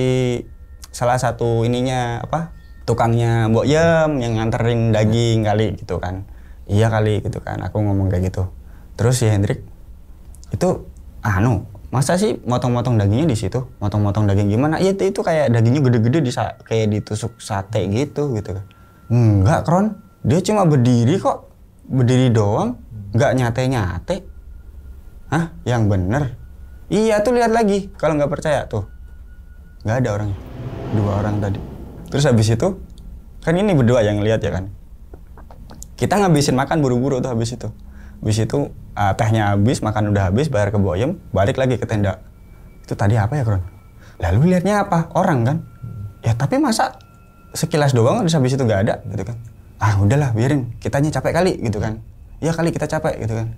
salah satu ininya apa? Tukangnya Mbok Yem yang nganterin daging kali gitu kan. Iya kali gitu kan. Aku ngomong kayak gitu. Terus si Hendrik itu masa sih motong-motong dagingnya di situ? Motong-motong daging gimana? Iya itu kayak dagingnya gede-gede kayak ditusuk sate gitu kan. Enggak, Kron. Dia cuma berdiri kok. Berdiri doang. Nggak nyate-nyate. Hah? Yang bener? Iya tuh lihat lagi. Kalau nggak percaya tuh. Nggak ada orangnya. 2 orang tadi. Terus habis itu, kan ini berdua yang lihat ya kan. Kita ngabisin makan buru-buru tuh habis itu. Habis itu tehnya habis, makan udah habis, bayar ke Mbok Yem, balik lagi ke tenda. Itu tadi apa ya, Kron? Lalu lihatnya apa? Orang kan? Ya tapi masa sekilas doang terus habis itu nggak ada gitu kan. Udahlah biarin, kitanya capek kali gitu kan. Ya kali kita capek gitu kan.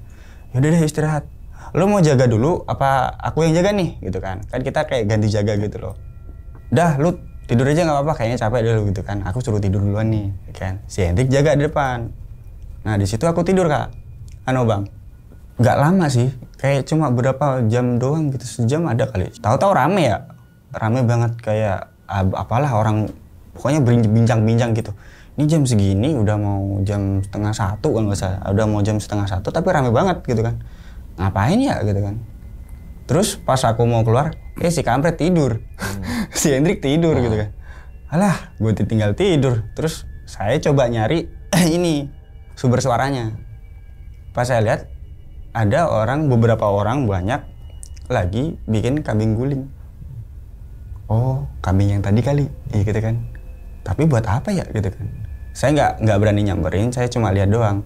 Yaudah deh istirahat. Lo mau jaga dulu apa aku yang jaga nih gitu kan. Kan kita kayak ganti jaga gitu loh. Dah lu tidur aja nggak apa-apa, kayaknya capek dulu gitu kan. Aku suruh tidur duluan nih kan. Si Hendrik jaga di depan. Nah di situ aku tidur Kak. Bang. Nggak lama sih. Kayak cuma berapa jam doang gitu. Sejam ada kali. Tahu-tahu rame ya. Rame banget kayak apalah orang pokoknya bincang-bincang gitu. Ini jam segini udah mau jam 12:30 kan nggak salah. Udah mau jam 12:30 tapi rame banget gitu kan. Ngapain ya gitu kan. Terus pas aku mau keluar, si kampret tidur. Si Hendrik tidur gitu kan. Alah, gue tinggal tidur. Terus saya coba nyari ini sumber suaranya. Pas saya lihat ada beberapa orang banyak lagi bikin kambing guling. Oh, kambing yang tadi kali, gitu kan. Tapi buat apa ya gitu kan. Saya nggak berani nyamperin, saya cuma lihat doang.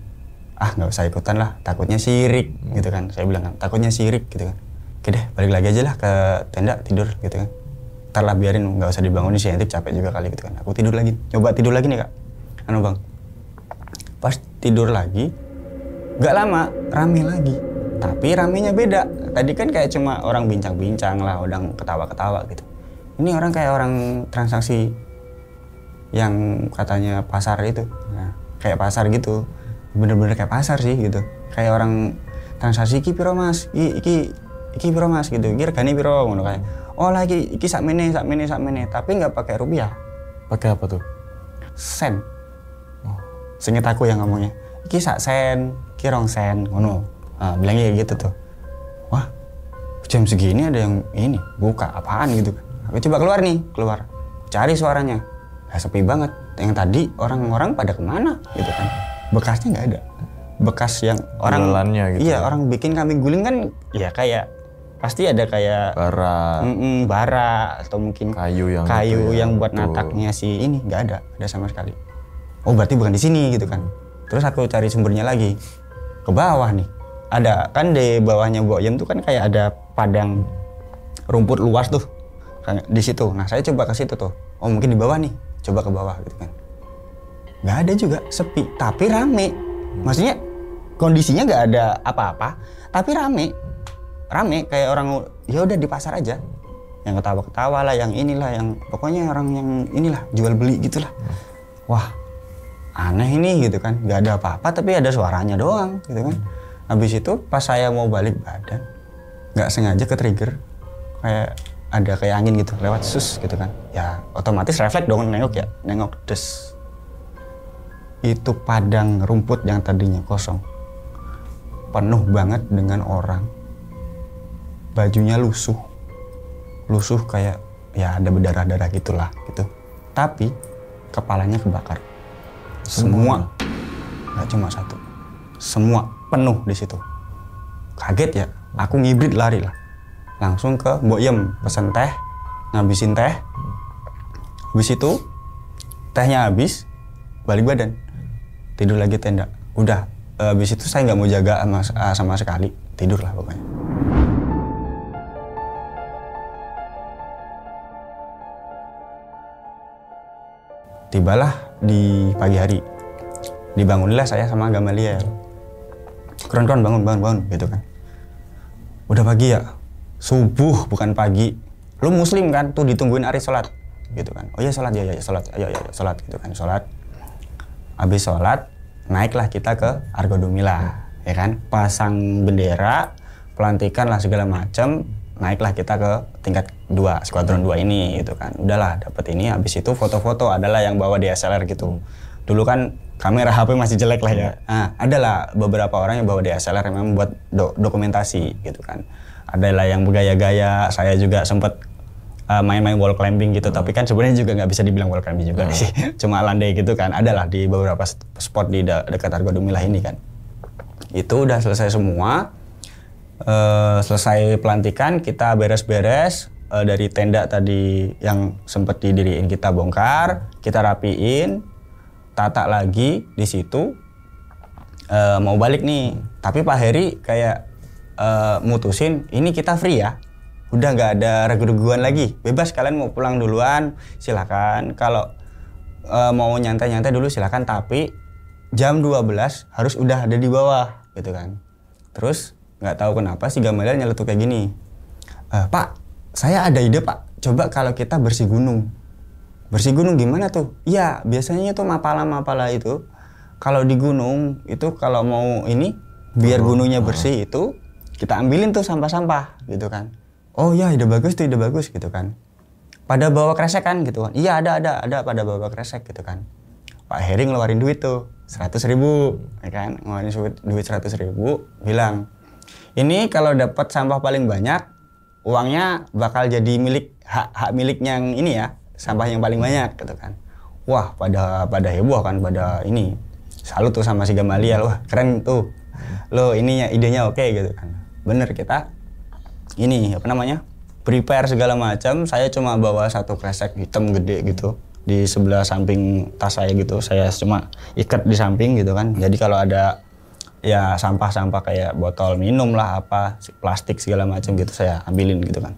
Nggak usah ikutan lah, takutnya sirik gitu kan. Saya bilang kan, takutnya sirik gitu kan. Oke deh, balik lagi aja lah ke tenda tidur gitu kan. Ntar lah biarin, nggak usah dibangunin, si Hendrik capek juga kali gitu kan. Aku tidur lagi, coba tidur lagi nih Kak. Bang. Pas tidur lagi, nggak lama, rame lagi. Tapi ramenya beda. Tadi kan kayak cuma orang bincang-bincang lah, orang ketawa-ketawa gitu. Ini orang kayak orang transaksi yang katanya pasar itu. Nah, kayak pasar gitu. Bener-bener kayak pasar sih gitu. Kayak orang transaksi iki piro Mas? Iki piro Mas gitu. Iki regane piro ngono kayak. Oh lah iki sakmene. Tapi nggak pakai rupiah. Pakai apa tuh? Sen. Seinget aku yang ngomongnya. Iki sak sen, iki rong sen ngono. Bilangnya kayak gitu tuh. Wah, jam segini ada yang ini buka apaan gitu kan. Aku coba keluar. Cari suaranya. Sepi banget. Yang tadi orang-orang pada kemana gitu kan. Bekasnya nggak ada. Bekas yang orang gitu. Iya, orang bikin kambing guling kan ya kayak pasti ada kayak bara atau mungkin kayu yang buat nataknya si ini nggak ada sama sekali. Oh berarti bukan di sini gitu kan. Terus aku cari sumbernya lagi ke bawah nih. ada kan di bawahnya Mbok Yem tuh kan kayak ada padang rumput luas tuh di situ. Nah saya coba ke situ tuh, oh mungkin di bawah nih, coba ke bawah gitu kan. Nggak ada juga, sepi, tapi rame. Maksudnya kondisinya nggak ada apa-apa, tapi rame kayak orang ya udah di pasar aja, yang ketawa-ketawa lah, yang inilah, yang pokoknya orang yang inilah jual beli gitulah. Wah aneh ini gitu kan, nggak ada apa-apa tapi ada suaranya doang gitu kan. Habis itu pas saya mau balik badan, nggak sengaja ke trigger, kayak ada kayak angin gitu lewat sus gitu kan. Ya otomatis refleks dong nengok des. Itu padang rumput yang tadinya kosong, penuh banget dengan orang. Bajunya lusuh kayak ya ada berdarah-darah gitulah gitu. Tapi kepalanya kebakar. Semua, nggak cuma satu, semua penuh di situ. Kaget ya, aku ngibrit lari lah, langsung ke Mbok Yem pesen teh, ngabisin teh. Habis itu tehnya habis, balik badan, tidur lagi tenda. Udah, habis itu saya nggak mau jaga sama sekali, tidur lah pokoknya. Tibalah di pagi hari, dibangunlah saya sama Gamaliel. Kron bangun gitu kan. Udah pagi ya, subuh bukan pagi. Lu muslim kan, tuh ditungguin Aris sholat gitu kan. Oh iya sholat, ya sholat, ayo sholat gitu kan, sholat. Habis sholat, naiklah kita ke Argo Dumila, ya kan. Pasang bendera, pelantikan lah segala macam. Naiklah kita ke tingkat 2, skuadron 2 ini gitu kan. Udahlah dapet ini, habis itu foto-foto adalah yang bawa DSLR gitu. Dulu kan kamera HP masih jelek lah ya. Nah, adalah beberapa orang yang bawa DSLR yang memang buat dokumentasi gitu kan. Adalah yang bergaya-gaya, saya juga sempet main-main wall climbing gitu, tapi kan sebenarnya juga nggak bisa dibilang wall climbing juga sih. Cuma landai gitu kan. Adalah di beberapa spot di dekat Argo Dumila ini kan. Itu udah selesai semua. Selesai pelantikan, kita beres-beres dari tenda tadi yang sempat didiriin kita bongkar, kita rapiin, tata lagi di situ. Mau balik nih, tapi Pak Heri kayak mutusin ini kita free ya, udah nggak ada ragu-raguan lagi, bebas kalian mau pulang duluan silakan, kalau mau nyantai-nyantai dulu silakan, tapi jam 12 harus udah ada di bawah gitu kan. Terus nggak tahu kenapa si Gamaliel nyeletuk kayak gini, Pak, saya ada ide Pak, coba kalau kita bersih gunung. Bersih gunung gimana tuh? Iya, biasanya tuh mapala itu kalau di gunung itu kalau mau ini biar gunungnya bersih itu kita ambilin tuh sampah-sampah gitu kan. Oh iya, ide bagus gitu kan. Pada bawa kresek kan gitu kan. Iya ada pada bawa kresek gitu kan. Pak Heri ngeluarin duit tuh 100.000 ya kan, ngeluarin duit 100.000, bilang ini kalau dapat sampah paling banyak, uangnya bakal jadi hak miliknya yang ini ya, sampah yang paling banyak gitu kan. Wah, pada heboh kan, pada ini. Salut tuh sama si Gamaliel, wah keren tuh. Lo ininya idenya oke gitu kan. Bener, kita ini apa namanya? Prepare segala macam. Saya cuma bawa satu kresek hitam gede gitu di sebelah samping tas saya gitu. Saya cuma ikat di samping gitu kan. Jadi kalau ada ya sampah-sampah kayak botol minum lah, apa plastik segala macam gitu saya ambilin gitu kan.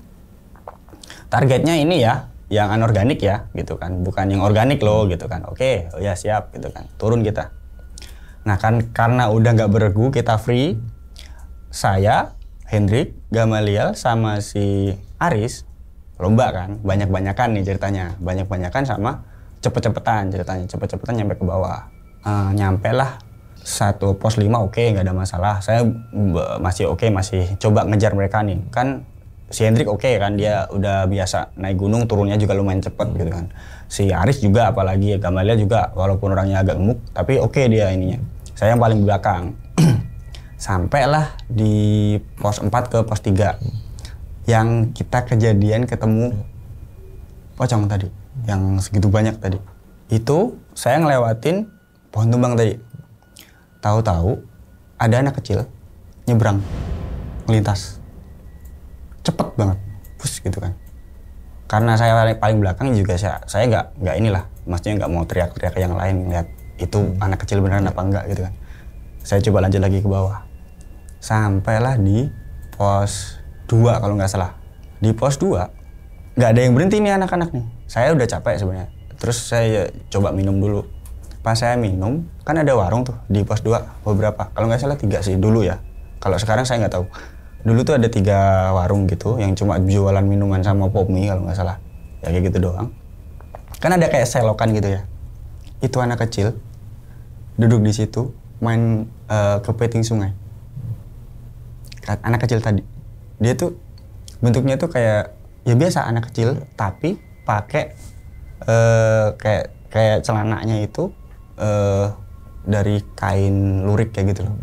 Targetnya ini ya yang anorganik ya gitu kan, bukan yang organik loh gitu kan. Oke, oh ya siap gitu kan, turun kita. Nah kan karena udah nggak beregu, kita free, saya, Hendrik, Gamaliel sama si Aris lomba kan, banyak-banyakan nih ceritanya, banyak-banyakan sama cepet-cepetan ceritanya, cepet-cepetan nyampe ke bawah. Nyampe lah satu pos 5 oke, nggak ada masalah. Saya masih oke, masih coba ngejar mereka nih. Kan si Hendrik oke kan, dia udah biasa naik gunung, turunnya juga lumayan cepet gitu kan. Si Aris juga apalagi, Gamaliel juga walaupun orangnya agak gemuk, tapi oke dia ininya. Saya yang paling belakang. Sampailah di pos 4 ke pos 3. Yang kita kejadian ketemu pocong tadi, yang segitu banyak tadi. Itu saya ngelewatin pohon tumbang tadi. Tahu-tahu ada anak kecil nyebrang, melintas, cepet banget, pus gitu kan. Karena saya paling belakang juga saya nggak inilah, maksudnya nggak mau teriak-teriak yang lain lihat itu anak kecil beneran apa enggak gitu kan. Saya coba lanjut lagi ke bawah. Sampailah di pos 2 kalau nggak salah. Di pos 2 nggak ada yang berhenti nih anak-anak nih. Saya udah capek sebenarnya. Terus saya coba minum dulu. Pas saya minum, kan ada warung tuh di pos 2 beberapa. Kalau nggak salah 3 sih dulu ya. Kalau sekarang saya nggak tahu. Dulu tuh ada 3 warung gitu yang cuma jualan minuman sama pop mie kalau nggak salah. Ya kayak gitu doang. Kan ada kayak selokan gitu ya. Itu anak kecil duduk di situ main kepiting sungai. Anak kecil tadi. Dia tuh bentuknya tuh kayak ya biasa anak kecil tapi pakai kayak celananya itu dari kain lurik kayak gitu loh.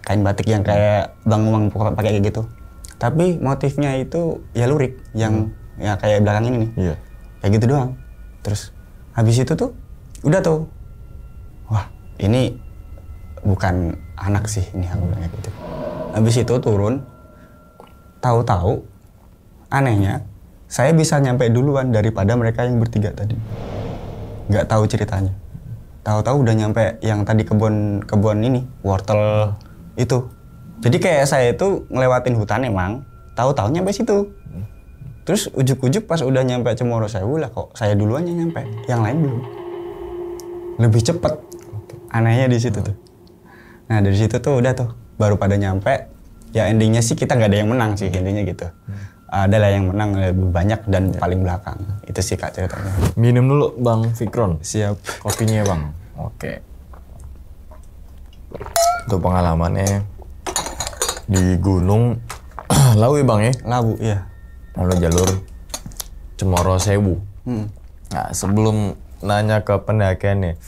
Kain batik yang kayak bang pakai kayak gitu. Tapi motifnya itu ya lurik yang ya kayak belakang ini nih. Iya. Kayak gitu doang. Terus habis itu tuh udah tuh. Wah, ini bukan anak sih ini aku bilang gitu. Habis itu turun. Tahu-tahu anehnya saya bisa nyampe duluan daripada mereka yang bertiga tadi. Nggak tahu ceritanya. Tahu-tahu udah nyampe yang tadi kebun ini, wortel itu. Jadi kayak saya itu ngelewatin hutan emang, tahu-tahu nyampe situ. Terus ujuk-ujuk pas udah nyampe Cemoro Sewu lah kok saya duluan yang nyampe, yang lain belum. Lebih cepet. Anehnya di situ tuh. Nah dari situ tuh udah tuh baru pada nyampe. Ya endingnya sih kita nggak ada yang menang sih intinya gitu. Ada lah yang menang lebih banyak dan paling belakang. Itu sih Kak ceritanya. Minum dulu Bang Fikron. Siap. Kopinya Bang. Oke. Itu pengalamannya di Gunung Lawu ya Bang ya? Lawu, iya. Lalu jalur Cemoro Sewu. Nah sebelum nanya ke pendakiannya,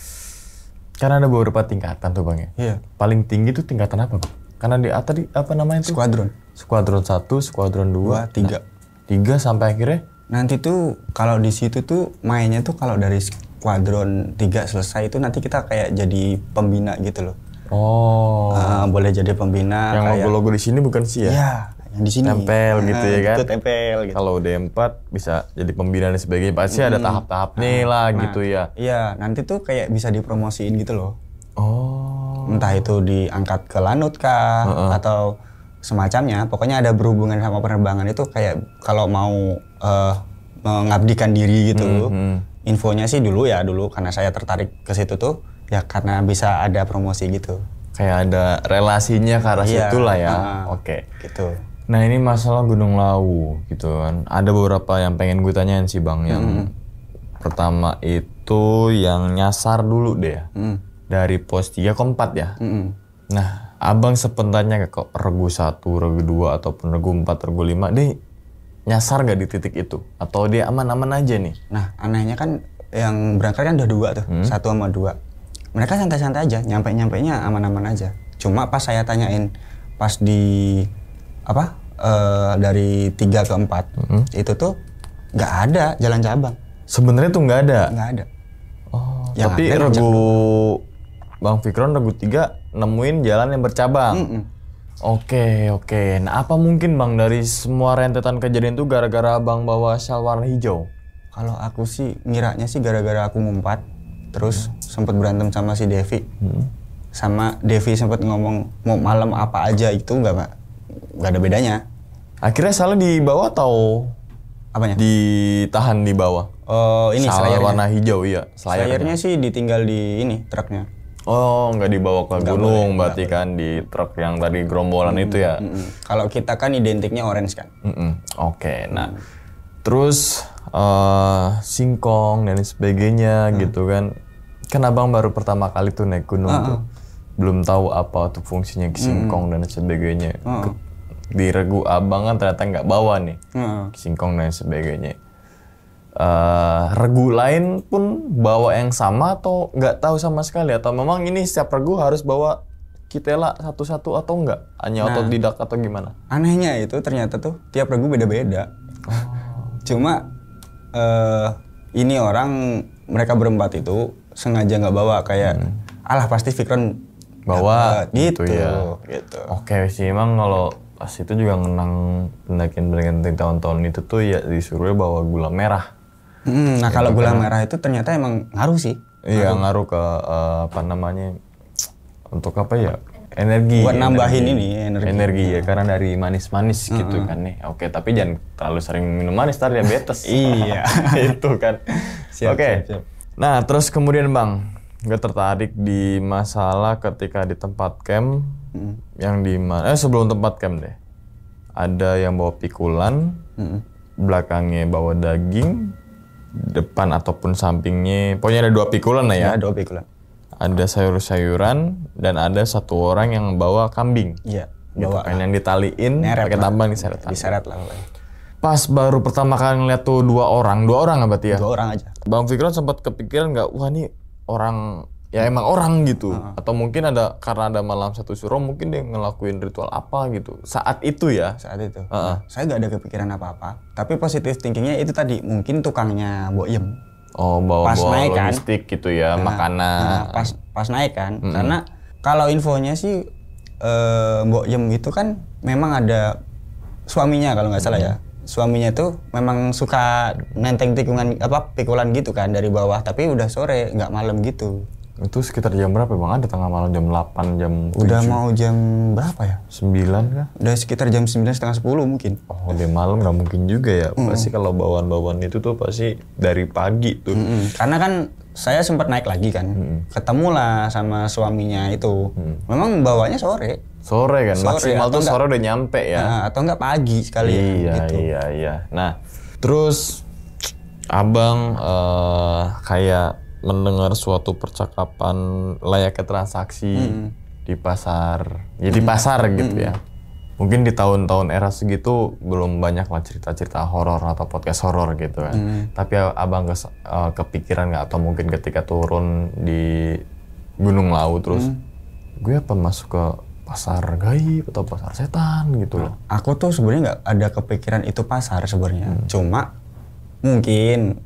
kan ada beberapa tingkatan tuh Bang ya? Iya. Paling tinggi tuh tingkatan apa Bang? Karena di tadi apa namanya itu? Skuadron. Skuadron 1, skuadron 2, 3. 3 sampai akhirnya? Nanti tuh kalau di situ tuh mainnya tuh kalau dari skuadron 3 selesai itu nanti kita kayak jadi pembina gitu loh. Oh. Boleh jadi pembina. Yang kayak, logo-logo di sini bukan sih ya? Iya, yang di sini. Tempel gitu ya kan? Itu tempel gitu. Kalau udah 4 bisa jadi pembina dan sebagainya. Pasti ada tahap-tahapnya lah gitu ya. Iya, nanti tuh kayak bisa dipromosiin gitu loh. Oh. Entah itu diangkat ke Lanut kah atau semacamnya. Pokoknya ada berhubungan sama penerbangan itu kayak kalau mau mengabdikan diri gitu. Infonya sih dulu karena saya tertarik ke situ tuh ya karena bisa ada promosi gitu. Kayak ada relasinya ke arah situ lah ya. Oke. Gitu. Nah ini masalah Gunung Lawu gitu kan. Ada beberapa yang pengen gue tanyain sih Bang. Yang pertama itu yang nyasar dulu deh ya. Dari pos 3 ke 4 ya. Nah Abang sepentatnya kok regu 1, regu 2 ataupun regu 4, regu 5 dia nyasar gak di titik itu? Atau dia aman-aman aja nih? Nah anehnya kan yang berangkat kan udah 2 tuh, 1 sama 2. Mereka santai-santai aja, nyampe-nyampenya aman-aman aja. Cuma pas saya tanyain pas di dari 3 ke 4 itu tuh nggak ada jalan cabang. Sebenarnya tuh nggak ada? Nggak ada. Oh, yang tapi ada regu Bang Fikron regu 3 nemuin jalan yang bercabang. Oke. Nah apa mungkin Bang dari semua rentetan kejadian itu gara-gara Bang bawa syal warna hijau? Kalau aku sih ngiranya sih gara-gara aku ngumpat, terus sempat berantem sama si Devi. Sama Devi sempat ngomong mau malam apa aja itu nggak ada bedanya. Akhirnya salnya di bawah atau apanya? Ditahan di bawah? Oh ini Syal selayarnya. warna hijau iya. Selayarnya sih ditinggal di ini truknya. Oh nggak dibawa ke Nggak gunung boleh, berarti kan di truk yang tadi gerombolan itu ya? Kalau kita kan identiknya orange kan. Oke, nah terus singkong dan sebagainya gitu kan. Kan Abang baru pertama kali tuh naik gunung tuh. Belum tahu apa tuh fungsinya singkong dan sebagainya. Di regu Abang kan ternyata nggak bawa nih singkong dan sebagainya. Regu lain pun bawa yang sama atau nggak tahu sama sekali? Atau memang ini setiap regu harus bawa kitela satu-satu atau enggak? Hanya otodidak atau gimana? Anehnya itu ternyata tuh tiap regu beda-beda. Cuma ini orang mereka berempat itu sengaja nggak bawa kayak alah pasti Fikron bawa gitu ya. Gitu. Oke sih emang kalau pas itu juga ngenang pendakian tahun-tahun itu tuh ya disuruh bawa gula merah. Nah kalau gula merah itu ternyata emang ngaruh sih. Iya ngaruh ke apa namanya untuk apa ya Energi. Buat nambahin energi ya, karena dari manis-manis gitu kan nih. Oke, tapi jangan terlalu sering minum manis, ntar diabetes. Iya. Itu kan. Oke. Siap. Nah, terus kemudian Bang, gue tertarik di masalah ketika di tempat camp yang di mana? Sebelum tempat camp deh. Ada yang bawa pikulan, belakangnya bawa daging, depan ataupun sampingnya, pokoknya ada 2 pikulan lah ya. Ya, 2 pikulan. Ada sayur-sayuran dan ada 1 orang yang bawa kambing. Iya. Gitu Bawa kan, yang ditaliin pakai tambang diseret. Diseret lah. Pas baru pertama kali ngeliat tuh 2 orang nggak berarti ya? 2 orang aja. Bang Fikron sempat kepikiran nggak, wah nih orang, ya emang orang gitu. Atau mungkin ada, karena ada malam satu suro, mungkin dia ngelakuin ritual apa gitu. Saat itu ya? Saat itu. Saya nggak ada kepikiran apa-apa. Tapi positif thinkingnya itu tadi, mungkin tukangnya Boyem. Oh, bawa naik logistik kan? Gitu ya, makanan. Pas naik kan. Karena kalau infonya sih Mbok Yem itu kan memang ada suaminya kalau nggak salah ya. Suaminya itu memang suka nenteng pikulan gitu kan dari bawah, tapi udah sore, nggak malam gitu. Itu sekitar jam berapa Bang? Ada tengah malam, jam 8, jam 7? Udah mau jam berapa ya? 9 kah? Udah sekitar jam 9, setengah 10 mungkin. Oh, udah malam nggak mungkin juga ya. Pasti kalau bawaan-bawaan itu tuh pasti dari pagi tuh. Karena kan saya sempat naik lagi kan. Ketemulah sama suaminya itu. Memang bawanya sore. Sore kan? Maksimal tuh sore udah nyampe ya? Atau enggak pagi sekali gitu. Iya. Nah, terus Abang kayak mendengar suatu percakapan layaknya transaksi di pasar, ya di pasar gitu ya. Mungkin di tahun-tahun era segitu belum banyak lah cerita-cerita horor atau podcast horor gitu kan. Tapi Abang kepikiran nggak, atau mungkin ketika turun di Gunung Lawu terus, gue apa masuk ke pasar gaib atau pasar setan gitu loh. Aku tuh sebenarnya nggak ada kepikiran itu pasar sebenarnya. Cuma mungkin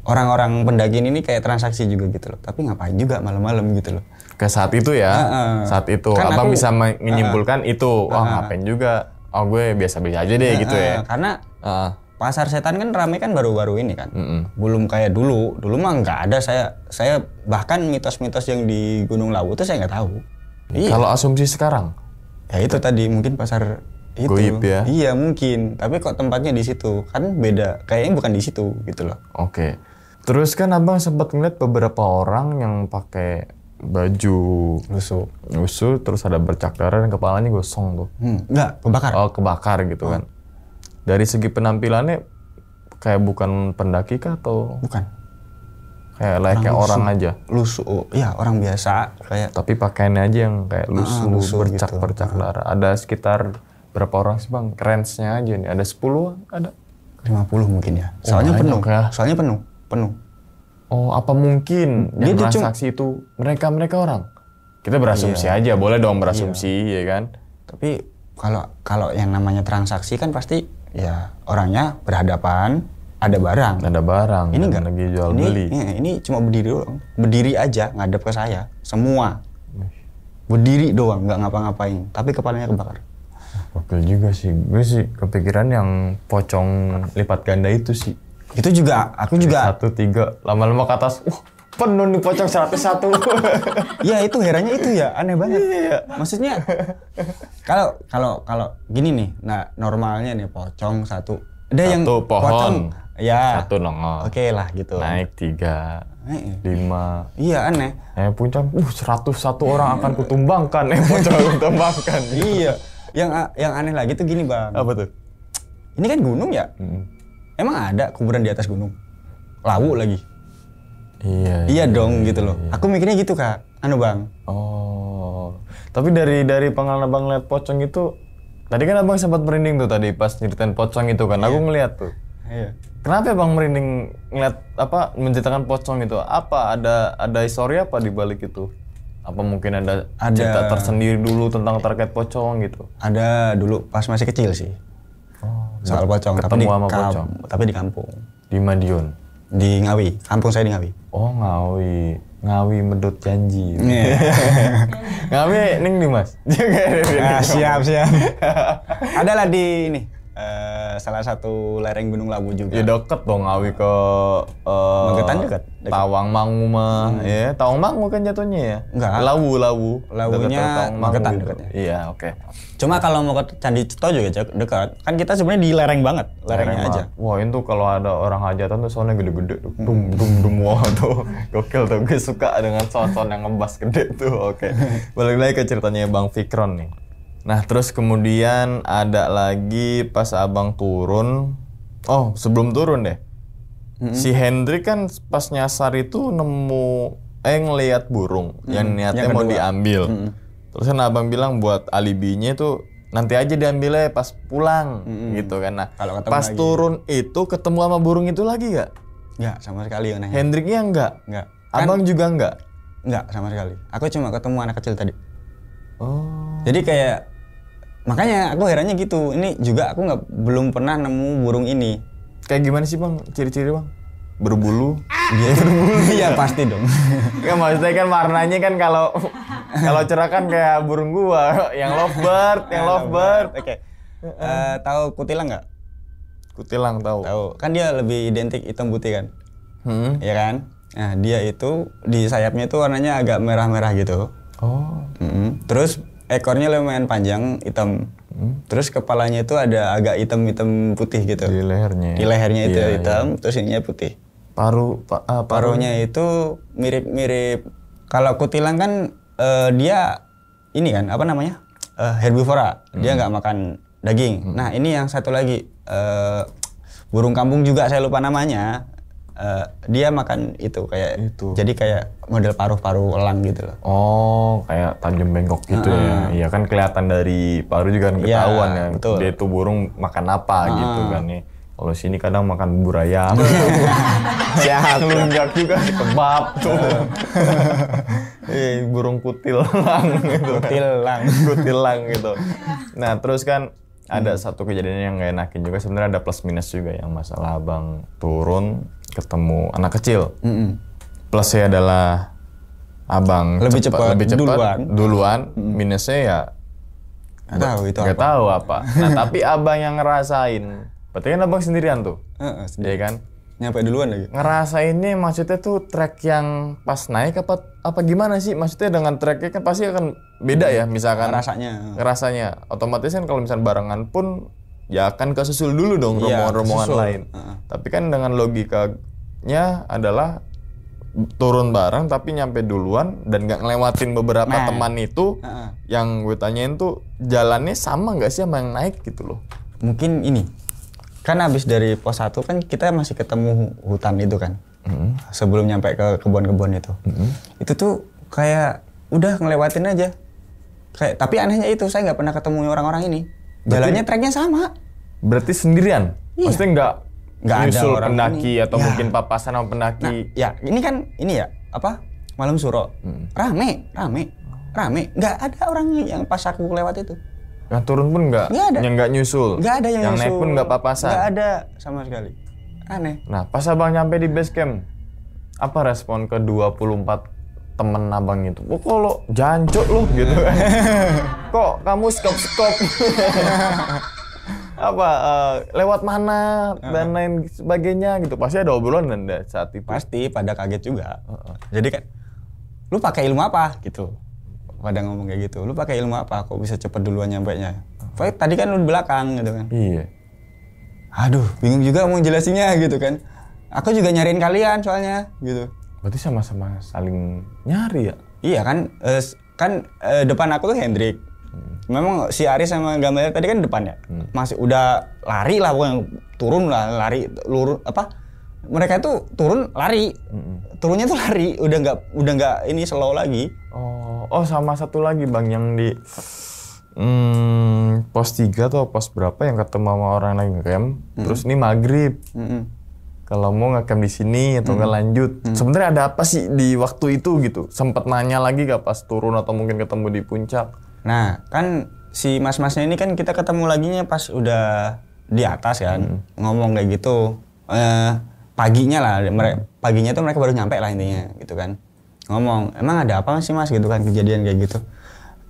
orang-orang pendaki ini kayak transaksi juga gitu loh. Tapi ngapain juga malam-malam gitu loh. Kayak saat itu ya, saat itu kan Abang bisa menyimpulkan itu, ngapain juga, gue biasa-biasa aja deh gitu ya. Karena pasar setan kan ramai kan baru-baru ini kan. Belum kayak dulu mah nggak ada. Saya bahkan mitos-mitos yang di Gunung Lawu itu saya nggak tahu. Kalau asumsi sekarang? Ya itu tadi mungkin pasar itu. Goib ya? Iya mungkin, tapi kok tempatnya di situ kan beda, kayaknya bukan di situ gitu loh. Oke. Terus kan Abang sempat ngeliat beberapa orang yang pakai baju lusuh, terus ada bercak darah dan kepalanya gosong tuh. Enggak, kebakar. Oh, kebakar gitu kan. Dari segi penampilannya kayak bukan pendaki kah atau? Bukan. Kayak layaknya orang aja. Lusuh, ya orang biasa kayak. Tapi pakaiannya aja yang kayak lusuh bercak-bercak gitu. darah. Ada sekitar berapa orang sih Bang? Range-nya aja nih. Ada 10 ada? 50 mungkin ya. Soalnya penuh. Ya? Soalnya penuh. Oh, apa mungkin yang transaksi itu mereka orang? Kita berasumsi aja, boleh dong berasumsi, ya kan? Tapi kalau yang namanya transaksi kan pasti ya orangnya berhadapan, ada barang. Ini enggak lagi jual beli. Ini cuma berdiri doang. Berdiri aja ngadep ke saya, semua. Berdiri doang, nggak ngapa-ngapain, tapi kepalanya kebakar. Wakil juga sih, gue sih kepikiran yang pocong lipat ganda itu sih. Itu juga, aku juga 1, 3, lama-lama ke atas, penuh nih pocong 101. Ya itu herannya itu ya, aneh banget. Maksudnya, kalau gini nih, nah normalnya nih pocong 1. Ada yang pohon, pocong, ya 1 nongol. Oke lah gitu. Naik 3, 5. Iya aneh. Puncak, 101 orang akan kutumbangkan, pocong kutumbangkan. Iya. Yang aneh lagi tuh gini Bang. Apa tuh? Ini kan gunung ya? Emang ada kuburan di atas gunung? Lawu lagi? Iya dong gitu loh. Aku mikirnya gitu Kak, Bang. Oh, tapi dari pengalaman Abang lihat pocong itu, tadi kan Abang sempat merinding tuh tadi pas nyeritain pocong itu kan, aku ngeliat tuh. Iya. Kenapa Bang merinding ngeliat menceritakan pocong itu? Apa ada histori apa di balik itu? Apa mungkin ada cerita tersendiri dulu tentang terkait pocong gitu? Ada dulu pas masih kecil sih. Soal pocong, tapi di kampung. Di Madiun? Di Ngawi, kampung saya di Ngawi. Oh Ngawi medot janji. Ngawi ning di Mas? Siap. Adalah di ini, salah satu lereng Gunung Lawu juga. Ya deket dong Ngawi ke Magetan dekat. Tawangmangu mah. Ya, Tawangmangu kan jatuhnya ya. Enggak. Lawu. Lawunya Dekat Tawangmangu Magetan gitu. dekatnya. Iya, oke. Cuma kalau mau ke Candi Ceto juga dekat. Kan kita sebenarnya di lereng banget, lerengnya aja. Wah, itu kalau ada orang hajatan tuh soundnya gede-gede tuh. Dum wah tuh. Gokil tuh, gue suka dengan sound-sound yang ngebas gede tuh. Oke. Balik lagi ke ceritanya Bang Fikron nih. Nah, terus kemudian ada lagi pas abang turun. Oh, sebelum turun deh. Si Hendrik kan pas nyasar itu ngelihat burung yang niatnya Yang mau kedua. diambil. Terus kan abang bilang buat alibinya itu nanti aja diambilnya pas pulang gitu kan. Nah, Kalau ketemu pas lagi. turun itu ketemu sama burung itu lagi gak? Enggak, sama sekali yang nanya. Hendriknya enggak? Enggak. Kan, Abang juga enggak? enggak sama sekali. Aku cuma ketemu anak kecil tadi. Oh. Jadi kayak makanya aku herannya gitu. Ini juga aku belum pernah nemu burung ini. Kayak gimana sih bang? Ciri-ciri bang? Berbulu? Dia berbulu. Iya pasti dong. Ya maksudnya kan warnanya kan kalau cerah kan kayak burung gua, yang lovebird. Oke. Tahu kutilang nggak? Kutilang tahu. Tahu. Kan dia lebih identik hitam putih kan? Iya kan? Nah, dia itu di sayapnya itu warnanya agak merah-merah gitu. Oh. Terus ekornya lumayan panjang, hitam. Terus kepalanya itu ada agak hitam-hitam putih gitu. Di lehernya. Di lehernya itu Iya, hitam, terus ininya putih. Paruhnya Paruhnya itu mirip-mirip. Kalau kutilang kan dia ini kan apa namanya? Herbivora. Dia nggak makan daging. Nah, ini yang satu lagi burung kampung juga saya lupa namanya. Dia makan itu kayak Itu. jadi kayak model paruh-paruh elang gitu loh. Oh, kayak tajam bengkok gitu ya. Iya kan kelihatan dari paruh juga kan Iya, ketahuan ya. betul. Dia itu burung makan apa gitu kan nih. Kalau sini kadang makan bubur ayam. Siap. Ngelunjak juga kebab tuh. Burung kutilang gitu. Kutilang gitu. Nah, terus kan ada satu kejadian yang gak enakin juga, sebenarnya ada plus minus juga yang masalah abang turun ketemu anak kecil. Plusnya adalah abang Lebih cepat, duluan. Minusnya ya Nggak tahu itu nggak apa. tahu apa. Nah tapi abang yang ngerasain, berarti kan abang sendirian tuh, Sendiri. ya kan? Nyampe duluan lagi. Ngerasainnya maksudnya tuh trek yang pas naik apa gimana sih? Maksudnya dengan treknya kan pasti akan beda ya, misalkan ngerasanya otomatis kan kalau misalnya barengan pun ya akan kesusul dulu dong Iya, rombongan-rombongan kesusul. lain. Tapi kan dengan logikanya adalah turun bareng tapi nyampe duluan dan nggak ngelewatin beberapa Nah. teman itu. Yang gue tanyain tuh jalannya sama nggak sih sama yang naik gitu loh? Mungkin ini. Kan habis dari pos 1 kan kita masih ketemu hutan itu kan. Sebelum nyampe ke kebun-kebun itu. Itu tuh kayak udah ngelewatin aja. Kayak tapi anehnya itu saya nggak pernah ketemu orang-orang ini. Jalannya treknya sama. Berarti sendirian? Iya. Maksudnya nggak ada nyusul orang pendaki ini. atau Ya. mungkin papasan sama pendaki? Nah, ya ini kan ini ya apa malam suro. Rame. Nggak ada orang yang pas aku lewat itu. Yang turun pun nggak? Nggak ada. Yang nggak nyusul? Nggak ada yang naik nyusul. pun nggak papasan? Nggak ada sama sekali. Aneh. Nah pas abang nyampe di base camp, apa respon ke 24 temen abang itu? Oh kok lo jancuk lo gitu kan? Kok kamu skop-skop? Apa lewat mana dan lain sebagainya gitu? Pasti ada obrolan dan saat itu. Pasti pada kaget juga. Jadi kan, lu pakai ilmu apa gitu? Pada ngomong kayak gitu. Lu pakai ilmu apa? Kok bisa cepet duluan nyampenya? Soalnya tadi kan lu di belakang gitu kan. Iya. Aduh, bingung juga mau jelasinnya gitu kan. Aku juga nyariin kalian soalnya gitu. Berarti sama-sama saling nyari ya? Iya kan, depan aku tuh Hendrik. Memang si Aris sama Gamaliel tadi kan depan ya. Masih udah lari lah, pokoknya turun lah, lari lurus apa? Mereka tuh turun lari. Turunnya tuh lari, udah nggak ini slow lagi. Oh sama satu lagi bang yang di pos 3 atau pos berapa yang ketemu sama orang lagi ngecamp. Terus ini maghrib. Kalau mau ngecamp di sini atau nggak lanjut. Sebenarnya ada apa sih di waktu itu gitu? Sempet nanya lagi gak pas turun atau mungkin ketemu di puncak? Nah, kan si mas-masnya ini kan kita ketemu laginya pas udah di atas kan, ngomong kayak gitu. Paginya lah, paginya tuh mereka baru nyampe lah intinya gitu kan. Ngomong, emang ada apa sih mas gitu kan kejadian kayak gitu.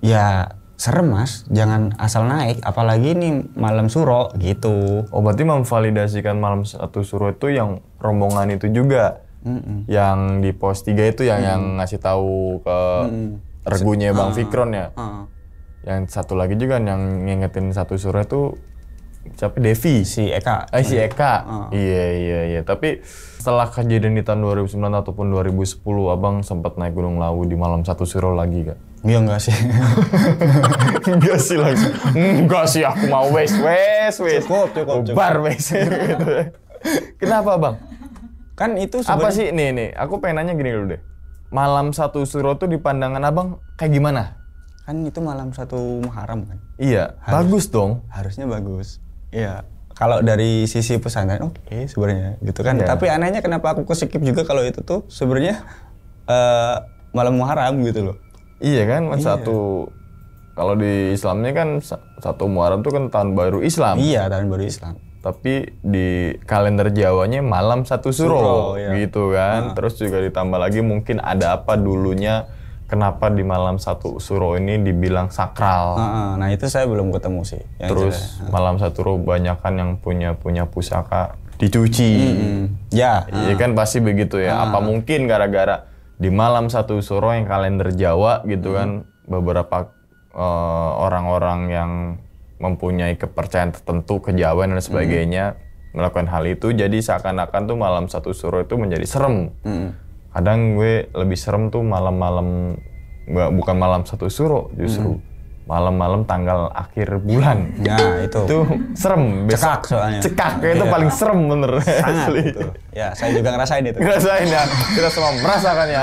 Ya serem mas, jangan asal naik, apalagi ini malam suro gitu. Oh berarti memvalidasikan malam satu suro itu yang rombongan itu juga, yang di pos 3 itu yang ngasih tahu ke regunya Bang Fikron ya. Yang satu lagi juga yang ngingetin satu suro itu siapa? Devi. Si Eka. Si Eka. Iya. Tapi setelah kejadian di tahun 2009 ataupun 2010, abang sempat naik Gunung Lawu di malam satu suro lagi gak? Iya enggak sih. Enggak sih langsung. Enggak sih, aku mau wes. Cukup. Bar wes. Gitu. Kenapa bang? Kan itu apa sih nih, aku pengen nanya gini dulu deh. Malam satu suro tuh di pandangan abang kayak gimana? Kan itu malam 1 Muharram kan? Iya, bagus dong. Harusnya bagus. Iya. Kalau dari sisi pesantren oke sebenarnya gitu kan. Tapi anehnya kenapa aku skip juga kalau itu tuh sebenarnya malam Muharram gitu loh. Iya kan, satu kalau di Islamnya kan 1 Muharram tuh kan tahun baru Islam. Iya, tahun baru Islam. Tapi di kalender Jawanya malam satu suro gitu kan. Terus juga ditambah lagi mungkin ada apa dulunya kenapa di malam satu suro ini dibilang sakral. Nah itu saya belum ketemu sih. Terus malam satu suro banyakan yang punya pusaka dicuci. Ya. Iya kan pasti begitu ya. Apa mungkin gara-gara di malam satu suro yang kalender Jawa gitu kan beberapa orang-orang yang mempunyai kepercayaan tertentu kejawen dan sebagainya melakukan hal itu, jadi seakan-akan tuh malam satu suro itu menjadi serem. Kadang gue lebih serem tuh malam-malam bukan malam satu suro, justru malam-malam tanggal akhir bulan. Nah itu serem. Cekak soalnya. Cekak itu paling serem bener. Sangat itu. Ya saya juga ngerasain itu. Ngerasain ya. Kita semua merasakannya.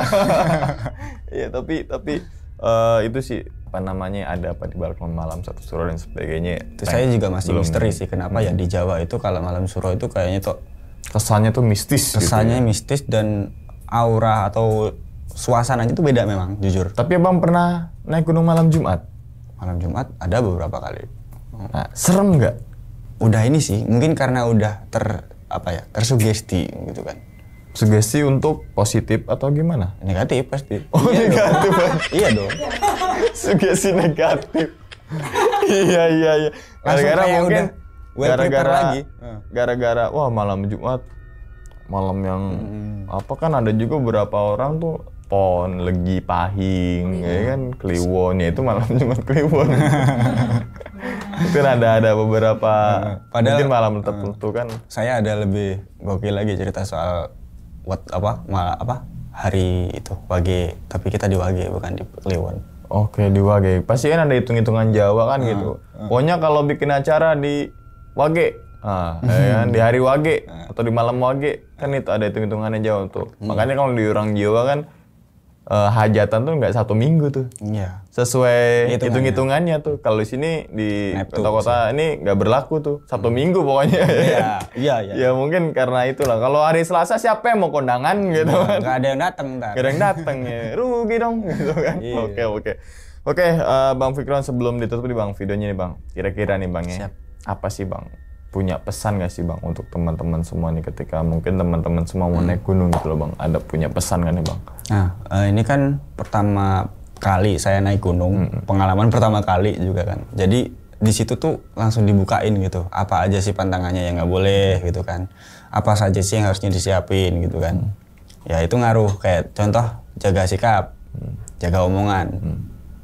Iya tapi itu sih apa namanya ada apa di balik malam satu suro dan sebagainya. Itu saya juga masih misteri sih kenapa ya di Jawa itu kalau malam suro itu kayaknya tuh kesannya tuh mistis. Kesannya gitu, mistis dan aura atau suasananya itu beda memang jujur. Tapi abang pernah naik gunung malam Jumat? Malam Jumat ada beberapa kali. Nah, serem nggak? Udah ini sih, mungkin karena udah tersugesti gitu kan. Sugesti untuk positif atau gimana? Negatif pasti. Oh iya negatif. Iya dong. Sugesti negatif. Iya. Gara-gara mungkin gara-gara wah malam Jumat malam yang apa kan ada juga beberapa orang tuh Pon, Legi, Pahing, ya kan, Kliwon, ya itu malam Jumat Kliwon. Itu ada beberapa, mungkin malam tertentu kan. Saya ada lebih gokil lagi cerita soal hari itu Wage, tapi kita di Wage bukan di Kliwon. Oke, di Wage. Pasti kan ada hitung-hitungan Jawa kan gitu. Pokoknya kalau bikin acara di Wage, ya kan, di hari Wage atau di malam Wage kan itu ada hitung-hitungannya Jawa tuh. Makanya kalau di orang Jawa kan hajatan tuh nggak 1 minggu tuh. Iya. Sesuai hitung-hitungannya tuh. Kalau di sini di kota-kota ini nggak berlaku tuh. 1 minggu pokoknya. Iya. Ya mungkin karena itulah. Kalau hari Selasa siapa yang mau kondangan gitu kan? Nggak ada yang datang ntar. Nggak ada yang datang ya. Rugi dong gitu kan. Oke, Bang Fikron sebelum ditutup nih Bang videonya nih Bang. Kira-kira nih Bang ya. Apa sih Bang? Punya pesan gak sih Bang untuk teman-teman semua nih ketika mungkin teman-teman semua mau naik gunung gitu loh Bang. Ada punya pesan gak nih Bang? Nah ini kan pertama kali saya naik gunung, pengalaman pertama kali juga kan. Jadi di situ tuh langsung dibukain gitu. Apa aja sih pantangannya yang nggak boleh gitu kan. Apa saja sih yang harusnya disiapin gitu kan. Ya itu ngaruh kayak contoh jaga sikap, jaga omongan.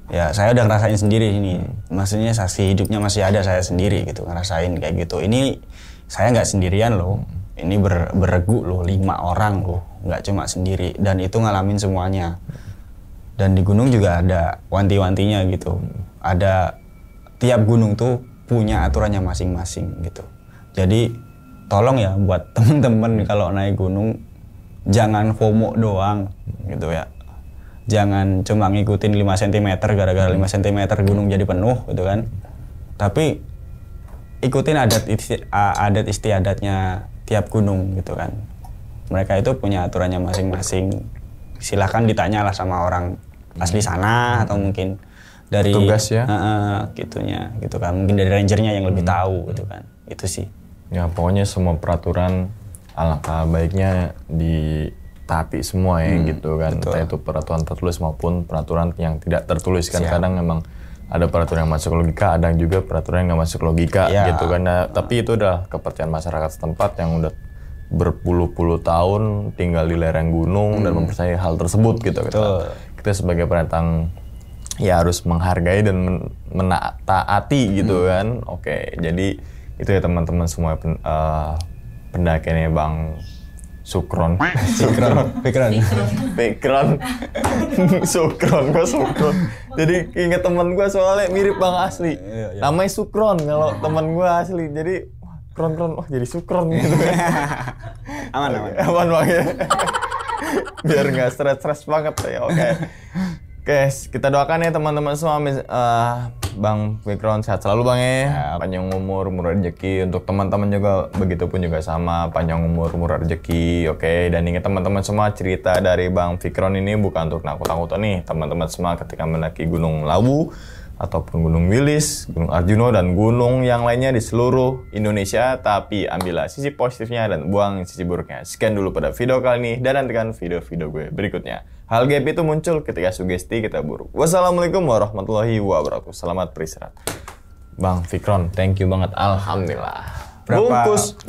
Ya saya udah ngerasain sendiri ini, maksudnya saksi hidupnya masih ada saya sendiri gitu, ngerasain kayak gitu. Ini saya nggak sendirian loh, ini beregu loh, 5 orang loh, nggak cuma sendiri. Dan itu ngalamin semuanya. Dan di gunung juga ada wanti-wantinya gitu. Ada tiap gunung tuh punya aturannya masing-masing gitu. Jadi tolong ya buat temen-temen kalau naik gunung jangan FOMO doang gitu ya. Jangan cuma ngikutin 5 cm gara-gara 5 cm gunung jadi penuh gitu kan. Tapi ikutin adat istiadatnya tiap gunung gitu kan. Mereka itu punya aturannya masing-masing. Silahkan ditanyalah sama orang asli sana atau mungkin dari tugas ya. Gitunya gitu kan. Mungkin dari rangernya yang lebih tahu gitu kan. Itu sih. Ya pokoknya semua peraturan alangkah baiknya ditaati semua ya gitu kan. Betul. Entah itu peraturan tertulis maupun peraturan yang tidak tertulis kan. Kadang memang ada peraturan yang masuk logika, ada juga peraturan yang nggak masuk logika gitu kan. Nah, tapi itu udah kepercayaan masyarakat setempat yang udah berpuluh-puluh tahun tinggal di lereng gunung dan mempercayai hal tersebut gitu. Kita sebagai pendatang ya harus menghargai dan menaati gitu kan. Oke, jadi itu ya teman-teman semua pendakiannya Bang Sukron. Fikron. Sukron. Jadi inget teman gue soalnya mirip Bang asli. Namanya Sukron kalau teman gue asli. Jadi Kron, jadi Sukron gitu. Aman Bang ya. Biar nggak stres banget ya. Oke, kita doakan ya teman-teman semua. Bang Fikron sehat selalu Bang ya. Panjang umur, murah rezeki. Untuk teman-teman juga begitupun juga sama, panjang umur, murah rezeki. Oke, dan ingat teman-teman semua, cerita dari Bang Fikron ini bukan untuk nakut-nakutan nih teman-teman semua ketika mendaki Gunung Lawu ataupun Gunung Wilis, Gunung Arjuno dan gunung yang lainnya di seluruh Indonesia. Tapi ambillah sisi positifnya dan buang sisi buruknya. Sekian dulu pada video kali ini dan nantikan video-video gue berikutnya. Hal gaib itu muncul ketika sugesti kita buruk. Wassalamualaikum warahmatullahi wabarakatuh. Selamat beristirahat. Bang Fikron, thank you banget. Alhamdulillah. Bungkus.